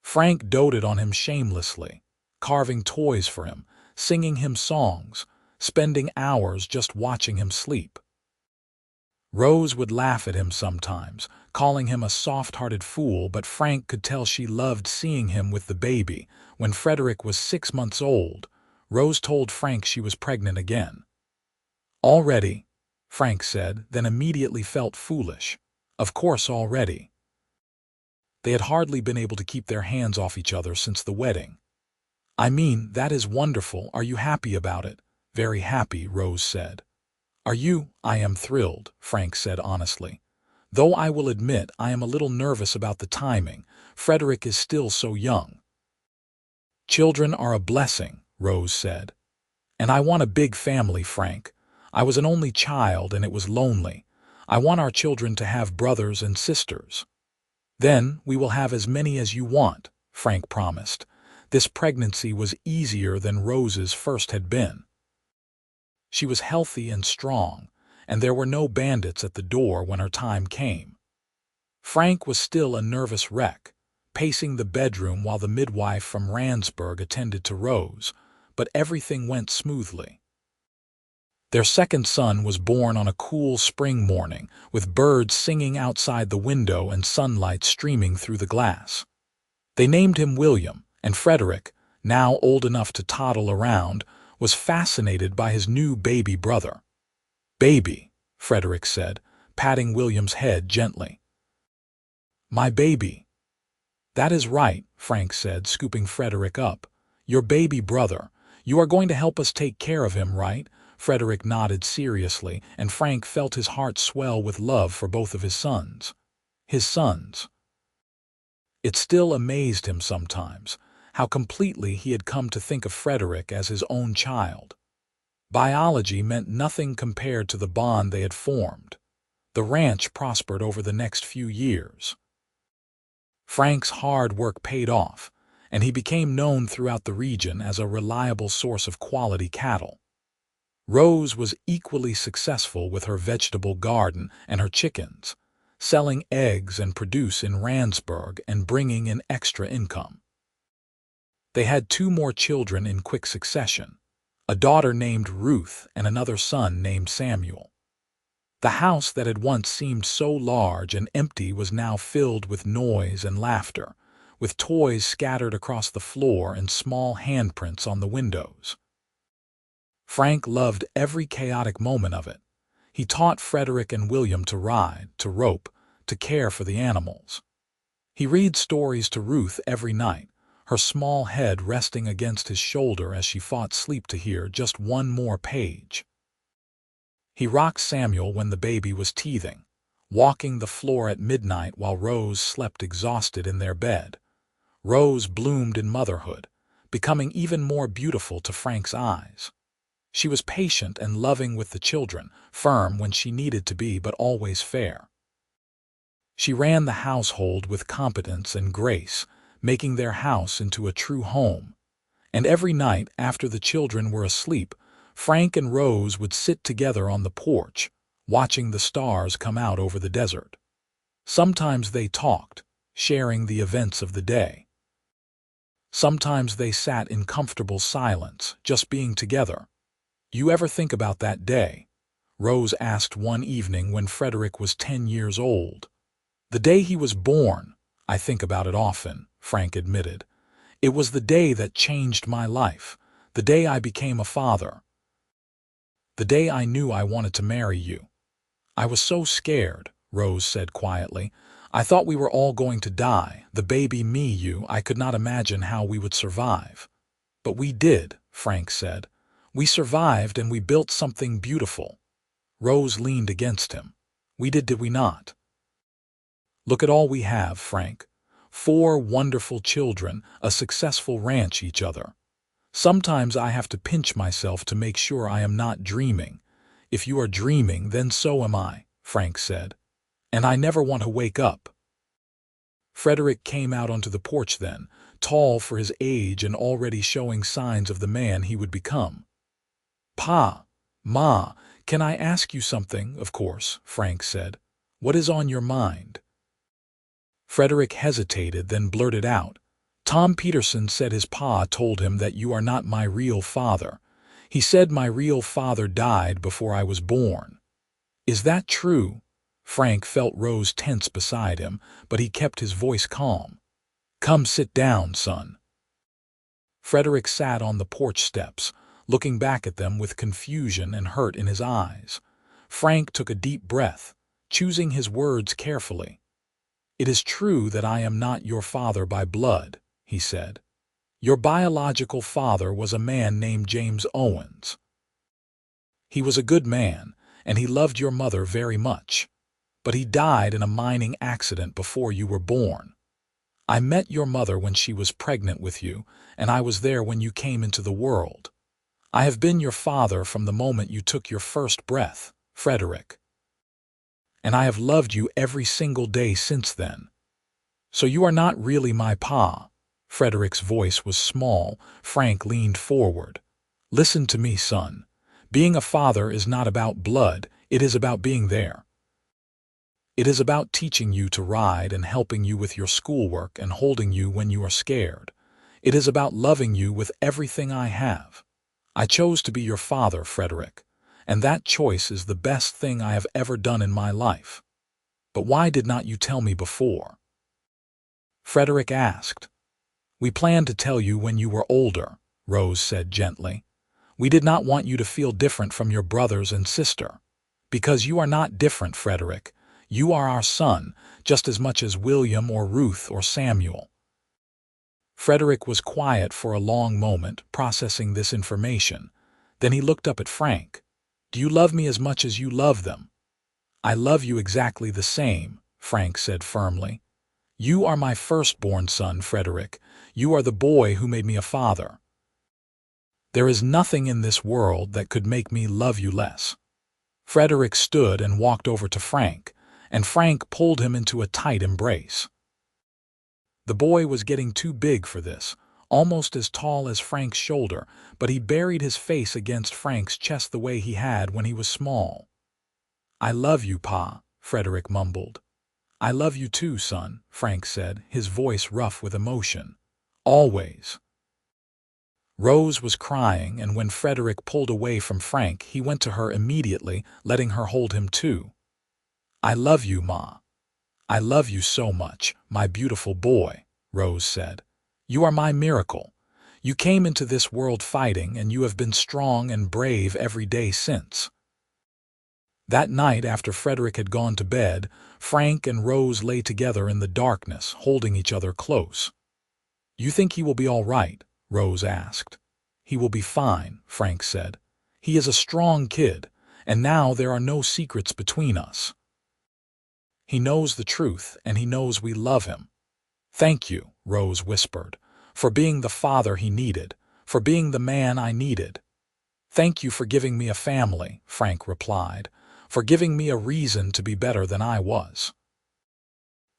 S1: Frank doted on him shamelessly, carving toys for him, singing him songs, spending hours just watching him sleep. Rose would laugh at him sometimes, calling him a soft-hearted fool, but Frank could tell she loved seeing him with the baby. When Frederick was 6 months old, Rose told Frank she was pregnant again. "Already?" Frank said, then immediately felt foolish. Of course already. They had hardly been able to keep their hands off each other since the wedding. "I mean, that is wonderful. Are you happy about it?" "Very happy," Rose said. "Are you?" "I am thrilled," Frank said honestly. "Though I will admit I am a little nervous about the timing. Frederick is still so young." "Children are a blessing," Rose said. "And I want a big family, Frank. I was an only child and it was lonely. I want our children to have brothers and sisters." "Then we will have as many as you want," Frank promised. This pregnancy was easier than Rose's first had been. She was healthy and strong, and there were no bandits at the door when her time came. Frank was still a nervous wreck, pacing the bedroom while the midwife from Randsburg attended to Rose, but everything went smoothly. Their second son was born on a cool spring morning, with birds singing outside the window and sunlight streaming through the glass. They named him William, and Frederick, now old enough to toddle around, was fascinated by his new baby brother. "Baby," Frederick said, patting William's head gently. "My baby." "That is right," Frank said, scooping Frederick up. "Your baby brother. You are going to help us take care of him, right?" Frederick nodded seriously, and Frank felt his heart swell with love for both of his sons. His sons. It still amazed him sometimes, how completely he had come to think of Frederick as his own child. Biology meant nothing compared to the bond they had formed. The ranch prospered over the next few years. Frank's hard work paid off, and he became known throughout the region as a reliable source of quality cattle. Rose was equally successful with her vegetable garden and her chickens, selling eggs and produce in Randsburg and bringing in extra income. They had 2 more children in quick succession, a daughter named Ruth and another son named Samuel. The house that had once seemed so large and empty was now filled with noise and laughter, with toys scattered across the floor and small handprints on the windows. Frank loved every chaotic moment of it. He taught Frederick and William to ride, to rope, to care for the animals. He read stories to Ruth every night, her small head resting against his shoulder as she fought sleep to hear just one more page. He rocked Samuel when the baby was teething, walking the floor at midnight while Rose slept exhausted in their bed. Rose bloomed in motherhood, becoming even more beautiful to Frank's eyes. She was patient and loving with the children, firm when she needed to be but always fair. She ran the household with competence and grace, making their house into a true home. And every night after the children were asleep, Frank and Rose would sit together on the porch, watching the stars come out over the desert. Sometimes they talked, sharing the events of the day. Sometimes they sat in comfortable silence, just being together. "You ever think about that day?" Rose asked one evening when Frederick was 10 years old. "The day he was born, I think about it often," Frank admitted. "It was the day that changed my life, the day I became a father. The day I knew I wanted to marry you." "I was so scared," Rose said quietly. "I thought we were all going to die, the baby, me, you. I could not imagine how we would survive." "But we did," Frank said. "We survived and we built something beautiful." Rose leaned against him. "We did we not? Look at all we have, Frank. 4 wonderful children, a successful ranch, each other. Sometimes I have to pinch myself to make sure I am not dreaming." "If you are dreaming, then so am I," Frank said. "And I never want to wake up." Frederick came out onto the porch then, tall for his age and already showing signs of the man he would become. "Pa, Ma, can I ask you something?" "Of course," Frank said. "What is on your mind?" Frederick hesitated, then blurted out, "Tom Peterson said his pa told him that you are not my real father. He said my real father died before I was born." "Is that true?" Frank felt Rose tense beside him, but he kept his voice calm. "Come sit down, son." Frederick sat on the porch steps, looking back at them with confusion and hurt in his eyes. Frank took a deep breath, choosing his words carefully. "It is true that I am not your father by blood," he said. "Your biological father was a man named James Owens. He was a good man, and he loved your mother very much. But he died in a mining accident before you were born. I met your mother when she was pregnant with you, and I was there when you came into the world. I have been your father from the moment you took your first breath, Frederick. And I have loved you every single day since then. So you are not really my pa." Frederick's voice was small. Frank leaned forward. "Listen to me, son. Being a father is not about blood, it is about being there. It is about teaching you to ride and helping you with your schoolwork and holding you when you are scared. It is about loving you with everything I have. I chose to be your father, Frederick, and that choice is the best thing I have ever done in my life. But why did not you tell me before?" Frederick asked. "We planned to tell you when you were older," Rose said gently. "We did not want you to feel different from your brothers and sister. Because you are not different, Frederick. You are our son, just as much as William or Ruth or Samuel." Frederick was quiet for a long moment, processing this information. Then he looked up at Frank. "Do you love me as much as you love them?" "I love you exactly the same," Frank said firmly. "You are my firstborn son, Frederick. You are the boy who made me a father. There is nothing in this world that could make me love you less." Frederick stood and walked over to Frank, and Frank pulled him into a tight embrace. The boy was getting too big for this, almost as tall as Frank's shoulder, but he buried his face against Frank's chest the way he had when he was small. "I love you, Pa," Frederick mumbled. "I love you too, son," Frank said, his voice rough with emotion. "Always." Rose was crying, and when Frederick pulled away from Frank, he went to her immediately, letting her hold him too. "I love you, Ma. I love you so much, my beautiful boy," Rose said. "You are my miracle. You came into this world fighting, and you have been strong and brave every day since." That night, after Frederick had gone to bed, Frank and Rose lay together in the darkness, holding each other close. "You think he will be all right?" Rose asked. "He will be fine," Frank said. "He is a strong kid, and now there are no secrets between us. He knows the truth, and he knows we love him." "Thank you," Rose whispered, "for being the father he needed, for being the man I needed." "Thank you for giving me a family," Frank replied, "for giving me a reason to be better than I was."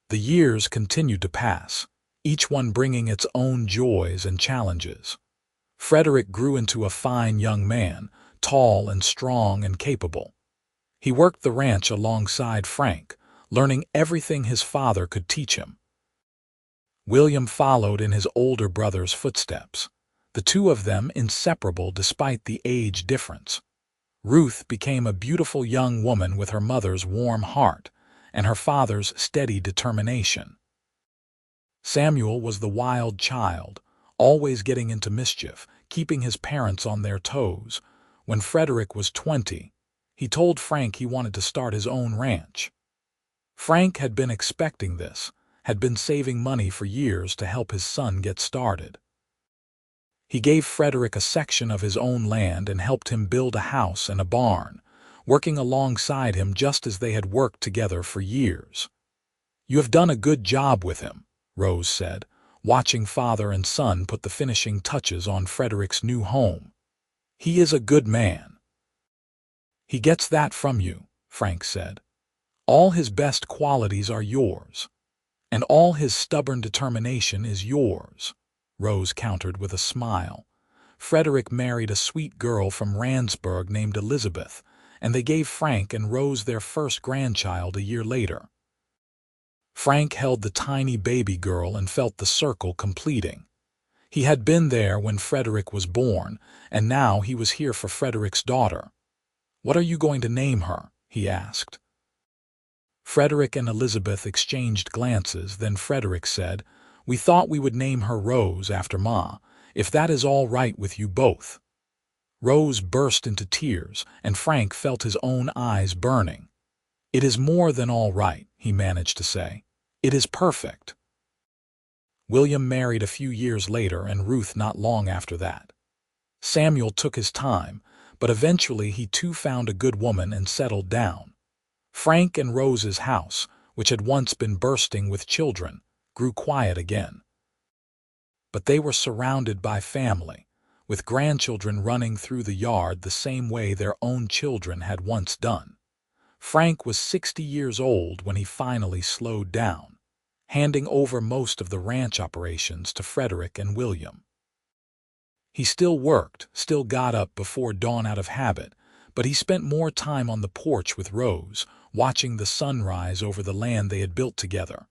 S1: The years continued to pass, each one bringing its own joys and challenges. Frederick grew into a fine young man, tall and strong and capable. He worked the ranch alongside Frank, learning everything his father could teach him. William followed in his older brother's footsteps, the two of them inseparable despite the age difference. Ruth became a beautiful young woman with her mother's warm heart and her father's steady determination. Samuel was the wild child, always getting into mischief, keeping his parents on their toes. When Frederick was 20, he told Frank he wanted to start his own ranch. Frank had been expecting this, had been saving money for years to help his son get started. He gave Frederick a section of his own land and helped him build a house and a barn, working alongside him just as they had worked together for years. "You have done a good job with him," Rose said, watching father and son put the finishing touches on Frederick's new home. "He is a good man." "He gets that from you," Frank said. "All his best qualities are yours, and all his stubborn determination is yours," Rose countered with a smile. Frederick married a sweet girl from Randsburg named Elizabeth, and they gave Frank and Rose their first grandchild a year later. Frank held the tiny baby girl and felt the circle completing. He had been there when Frederick was born, and now he was here for Frederick's daughter. "What are you going to name her?" he asked. Frederick and Elizabeth exchanged glances, then Frederick said, "We thought we would name her Rose after Ma, if that is all right with you both." Rose burst into tears, and Frank felt his own eyes burning. "It is more than all right," he managed to say. "It is perfect." William married a few years later and Ruth not long after that. Samuel took his time, but eventually he too found a good woman and settled down. Frank and Rose's house, which had once been bursting with children, grew quiet again. But they were surrounded by family, with grandchildren running through the yard the same way their own children had once done. Frank was 60 years old when he finally slowed down, handing over most of the ranch operations to Frederick and William. He still worked, still got up before dawn out of habit, but he spent more time on the porch with Rose, watching the sunrise over the land they had built together.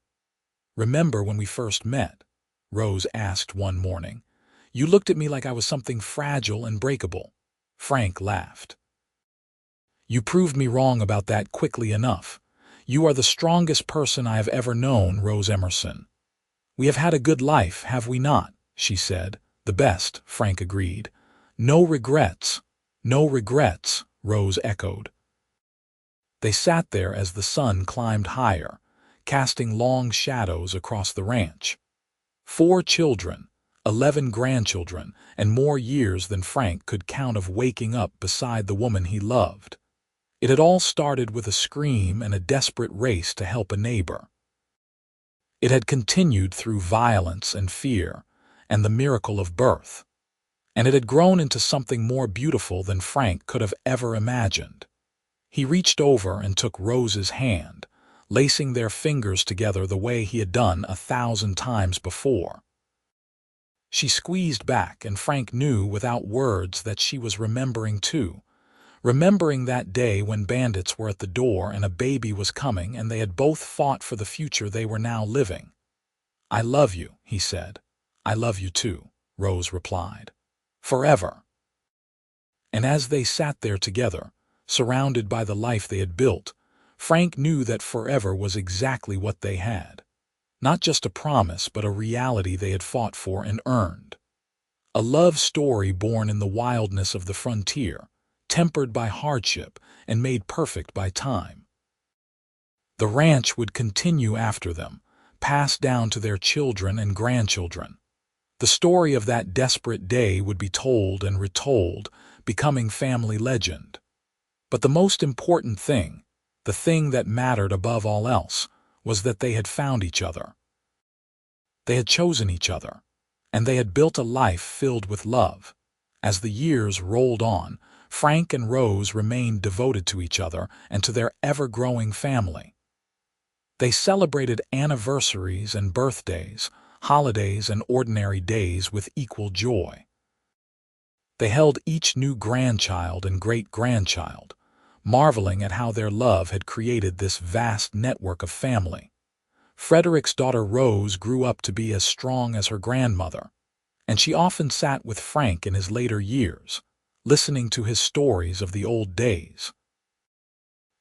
S1: "Remember when we first met?" Rose asked one morning. "You looked at me like I was something fragile and breakable." Frank laughed. "You proved me wrong about that quickly enough. You are the strongest person I have ever known, Rose Emerson." "We have had a good life, have we not?" she said. "The best," Frank agreed. "No regrets." "No regrets," Rose echoed. They sat there as the sun climbed higher, casting long shadows across the ranch. 4 children, 11 grandchildren, and more years than Frank could count of waking up beside the woman he loved. It had all started with a scream and a desperate race to help a neighbor. It had continued through violence and fear, and the miracle of birth. And it had grown into something more beautiful than Frank could have ever imagined. He reached over and took Rose's hand, lacing their fingers together the way he had done 1,000 times before. She squeezed back, and Frank knew without words that she was remembering too. Remembering that day when bandits were at the door and a baby was coming and they had both fought for the future they were now living. "I love you," he said. "I love you too," Rose replied. "Forever." And as they sat there together, surrounded by the life they had built, Frank knew that forever was exactly what they had. Not just a promise, but a reality they had fought for and earned. A love story born in the wildness of the frontier, tempered by hardship and made perfect by time. The ranch would continue after them, passed down to their children and grandchildren. The story of that desperate day would be told and retold, becoming family legend. But the most important thing, the thing that mattered above all else, was that they had found each other. They had chosen each other, and they had built a life filled with love. As the years rolled on, Frank and Rose remained devoted to each other and to their ever-growing family. They celebrated anniversaries and birthdays, holidays and ordinary days with equal joy. They held each new grandchild and great-grandchild, marveling at how their love had created this vast network of family. Frederick's daughter Rose grew up to be as strong as her grandmother, and she often sat with Frank in his later years, listening to his stories of the old days.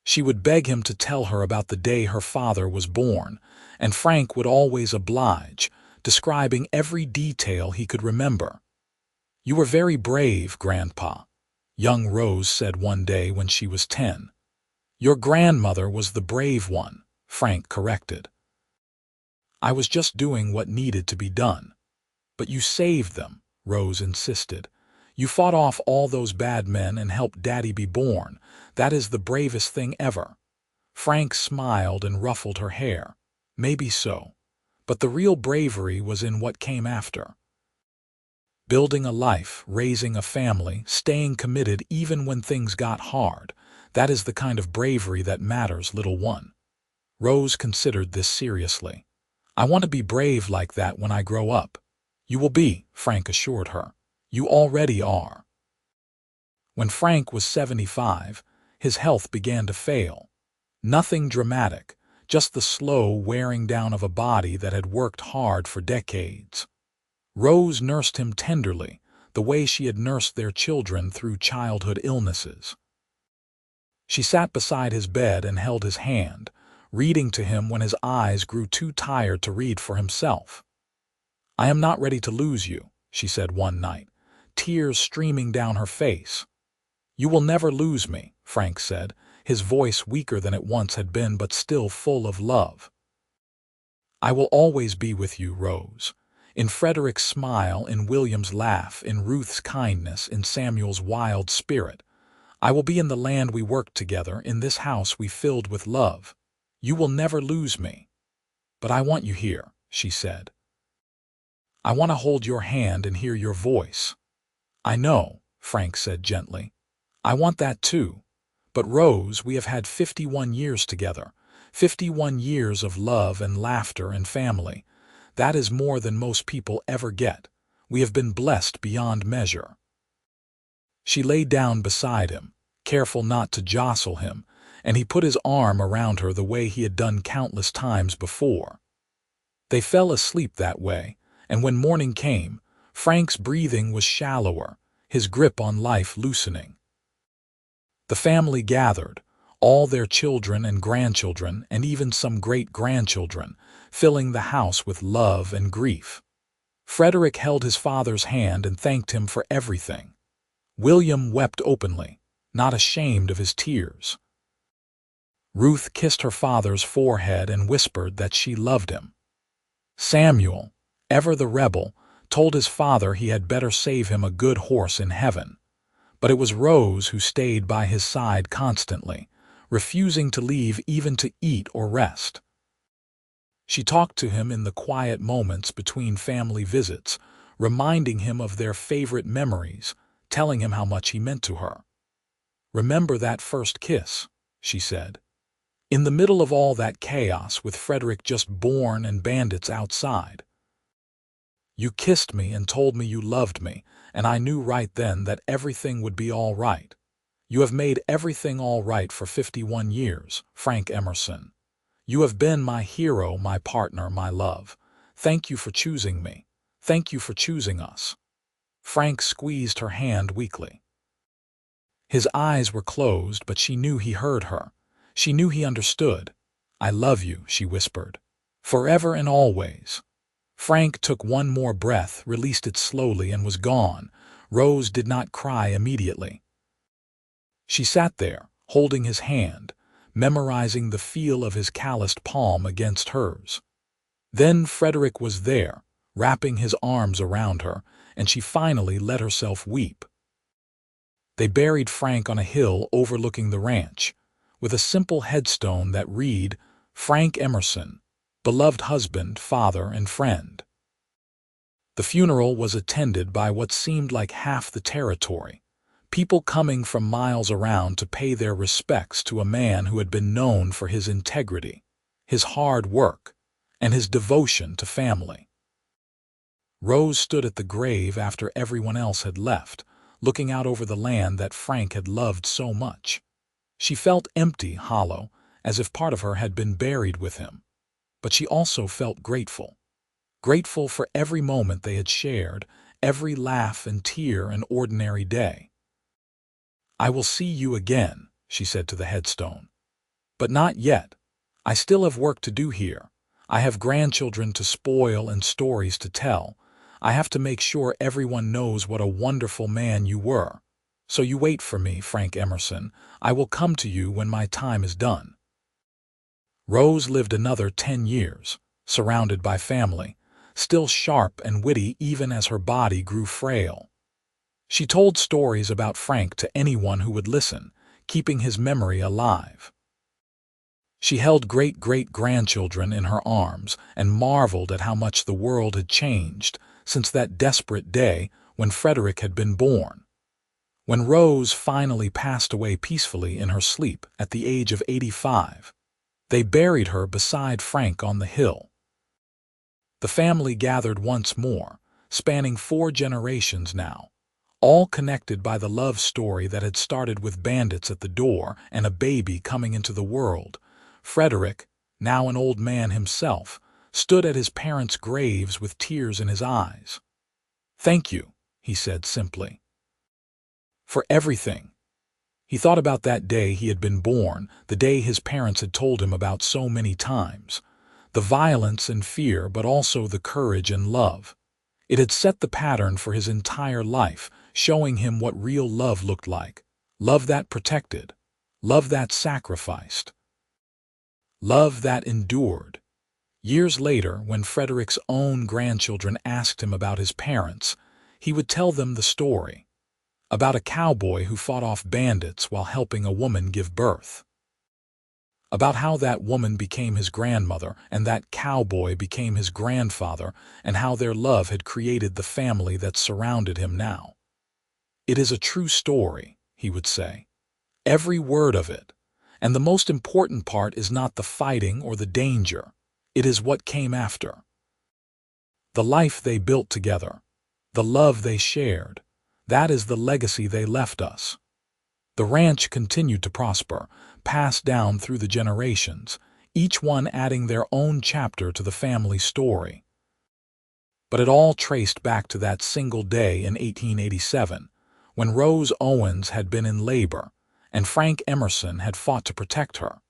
S1: She would beg him to tell her about the day her father was born, and Frank would always oblige, describing every detail he could remember. "You were very brave, Grandpa," young Rose said one day when she was 10. "Your grandmother was the brave one," Frank corrected. "I was just doing what needed to be done." "But you saved them," Rose insisted. "You fought off all those bad men and helped Daddy be born. That is the bravest thing ever." Frank smiled and ruffled her hair. "Maybe so. But the real bravery was in what came after. Building a life, raising a family, staying committed even when things got hard. That is the kind of bravery that matters, little one." Rose considered this seriously. "I want to be brave like that when I grow up." "You will be," Frank assured her. "You already are." When Frank was 75, his health began to fail. Nothing dramatic, just the slow wearing down of a body that had worked hard for decades. Rose nursed him tenderly, the way she had nursed their children through childhood illnesses. She sat beside his bed and held his hand, reading to him when his eyes grew too tired to read for himself. "I am not ready to lose you," she said one night, tears streaming down her face. "You will never lose me," Frank said, his voice weaker than it once had been but still full of love. "I will always be with you, Rose." In Frederick's smile, in William's laugh, in Ruth's kindness, in Samuel's wild spirit. "I will be in the land we worked together, in this house we filled with love. You will never lose me." "But I want you here," she said. "I want to hold your hand and hear your voice." "I know," Frank said gently. "I want that too. But Rose, we have had 51 years together, 51 years of love and laughter and family. That is more than most people ever get. We have been blessed beyond measure." She lay down beside him, careful not to jostle him, and he put his arm around her the way he had done countless times before. They fell asleep that way, and when morning came, Frank's breathing was shallower, his grip on life loosening. The family gathered, all their children and grandchildren and even some great-grandchildren, filling the house with love and grief. Frederick held his father's hand and thanked him for everything. William wept openly, not ashamed of his tears. Ruth kissed her father's forehead and whispered that she loved him. Samuel, ever the rebel, told his father he had better save him a good horse in heaven. But it was Rose who stayed by his side constantly, refusing to leave even to eat or rest. She talked to him in the quiet moments between family visits, reminding him of their favorite memories, telling him how much he meant to her. "Remember that first kiss," she said. "In the middle of all that chaos with Frederick just born and bandits outside. You kissed me and told me you loved me, and I knew right then that everything would be all right. You have made everything all right for 51 years, Frank Emerson. You have been my hero, my partner, my love. Thank you for choosing me. Thank you for choosing us." Frank squeezed her hand weakly. His eyes were closed, but she knew he heard her. She knew he understood. "I love you," she whispered. "Forever and always." Frank took one more breath, released it slowly, and was gone. Rose did not cry immediately. She sat there, holding his hand, memorizing the feel of his calloused palm against hers. Then Frederick was there, wrapping his arms around her, and she finally let herself weep. They buried Frank on a hill overlooking the ranch, with a simple headstone that read, "Frank Emerson, beloved husband, father, and friend." The funeral was attended by what seemed like half the territory, people coming from miles around to pay their respects to a man who had been known for his integrity, his hard work, and his devotion to family. Rose stood at the grave after everyone else had left, looking out over the land that Frank had loved so much. She felt empty, hollow, as if part of her had been buried with him. But she also felt grateful. Grateful for every moment they had shared, every laugh and tear and ordinary day. "I will see you again," she said to the headstone. "But not yet. I still have work to do here. I have grandchildren to spoil and stories to tell. I have to make sure everyone knows what a wonderful man you were. So you wait for me, Frank Emerson. I will come to you when my time is done." Rose lived another 10 years, surrounded by family, still sharp and witty even as her body grew frail. She told stories about Frank to anyone who would listen, keeping his memory alive. She held great-great-grandchildren in her arms and marveled at how much the world had changed since that desperate day when Frederick had been born. When Rose finally passed away peacefully in her sleep at the age of 85, they buried her beside Frank on the hill. The family gathered once more, spanning 4 generations now, all connected by the love story that had started with bandits at the door and a baby coming into the world. Frederick, now an old man himself, stood at his parents' graves with tears in his eyes. "Thank you," he said simply, "for everything." He thought about that day he had been born, the day his parents had told him about so many times. The violence and fear, but also the courage and love. It had set the pattern for his entire life, showing him what real love looked like. Love that protected. Love that sacrificed. Love that endured. Years later, when Frederick's own grandchildren asked him about his parents, he would tell them the story. About a cowboy who fought off bandits while helping a woman give birth. About how that woman became his grandmother and that cowboy became his grandfather, and how their love had created the family that surrounded him now. "It is a true story," he would say. "Every word of it. And the most important part is not the fighting or the danger. It is what came after. The life they built together. The love they shared. That is the legacy they left us." The ranch continued to prosper, passed down through the generations, each one adding their own chapter to the family story. But it all traced back to that single day in 1887, when Rose Owens had been in labor, and Frank Emerson had fought to protect her.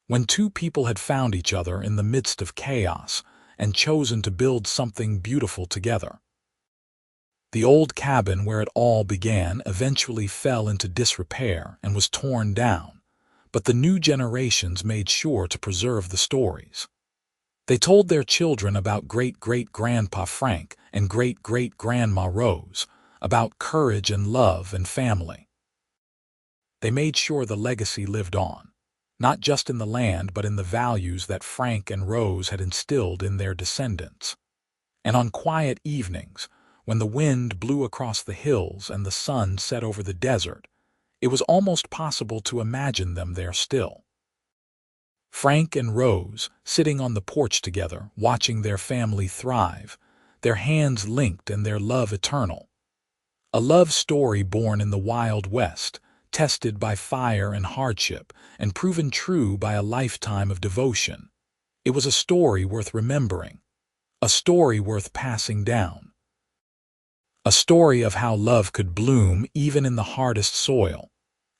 S1: When 2 people had found each other in the midst of chaos and chosen to build something beautiful together. The old cabin where it all began eventually fell into disrepair and was torn down, but the new generations made sure to preserve the stories. They told their children about great-great-grandpa Frank and great-great-grandma Rose, about courage and love and family. They made sure the legacy lived on, not just in the land but in the values that Frank and Rose had instilled in their descendants. And on quiet evenings, when the wind blew across the hills and the sun set over the desert, it was almost possible to imagine them there still. Frank and Rose, sitting on the porch together, watching their family thrive, their hands linked and their love eternal. A love story born in the Wild West, tested by fire and hardship, and proven true by a lifetime of devotion. It was a story worth remembering, a story worth passing down. A story of how love could bloom even in the hardest soil,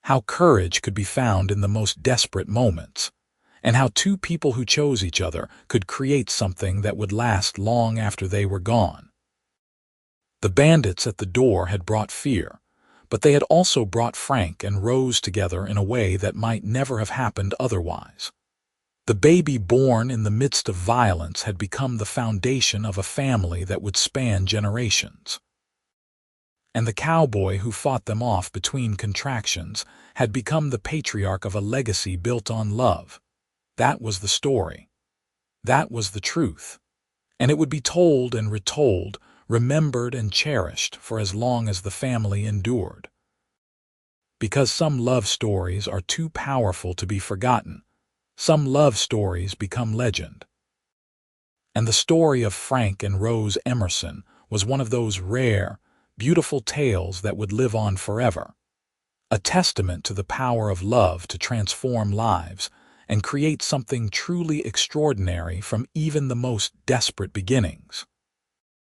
S1: how courage could be found in the most desperate moments, and how two people who chose each other could create something that would last long after they were gone. The bandits at the door had brought fear, but they had also brought Frank and Rose together in a way that might never have happened otherwise. The baby born in the midst of violence had become the foundation of a family that would span generations. And the cowboy who fought them off between contractions had become the patriarch of a legacy built on love. That was the story. That was the truth. And it would be told and retold, remembered and cherished for as long as the family endured. Because some love stories are too powerful to be forgotten, some love stories become legend. And the story of Frank and Rose Emerson was one of those rare, beautiful tales that would live on forever. A testament to the power of love to transform lives and create something truly extraordinary from even the most desperate beginnings.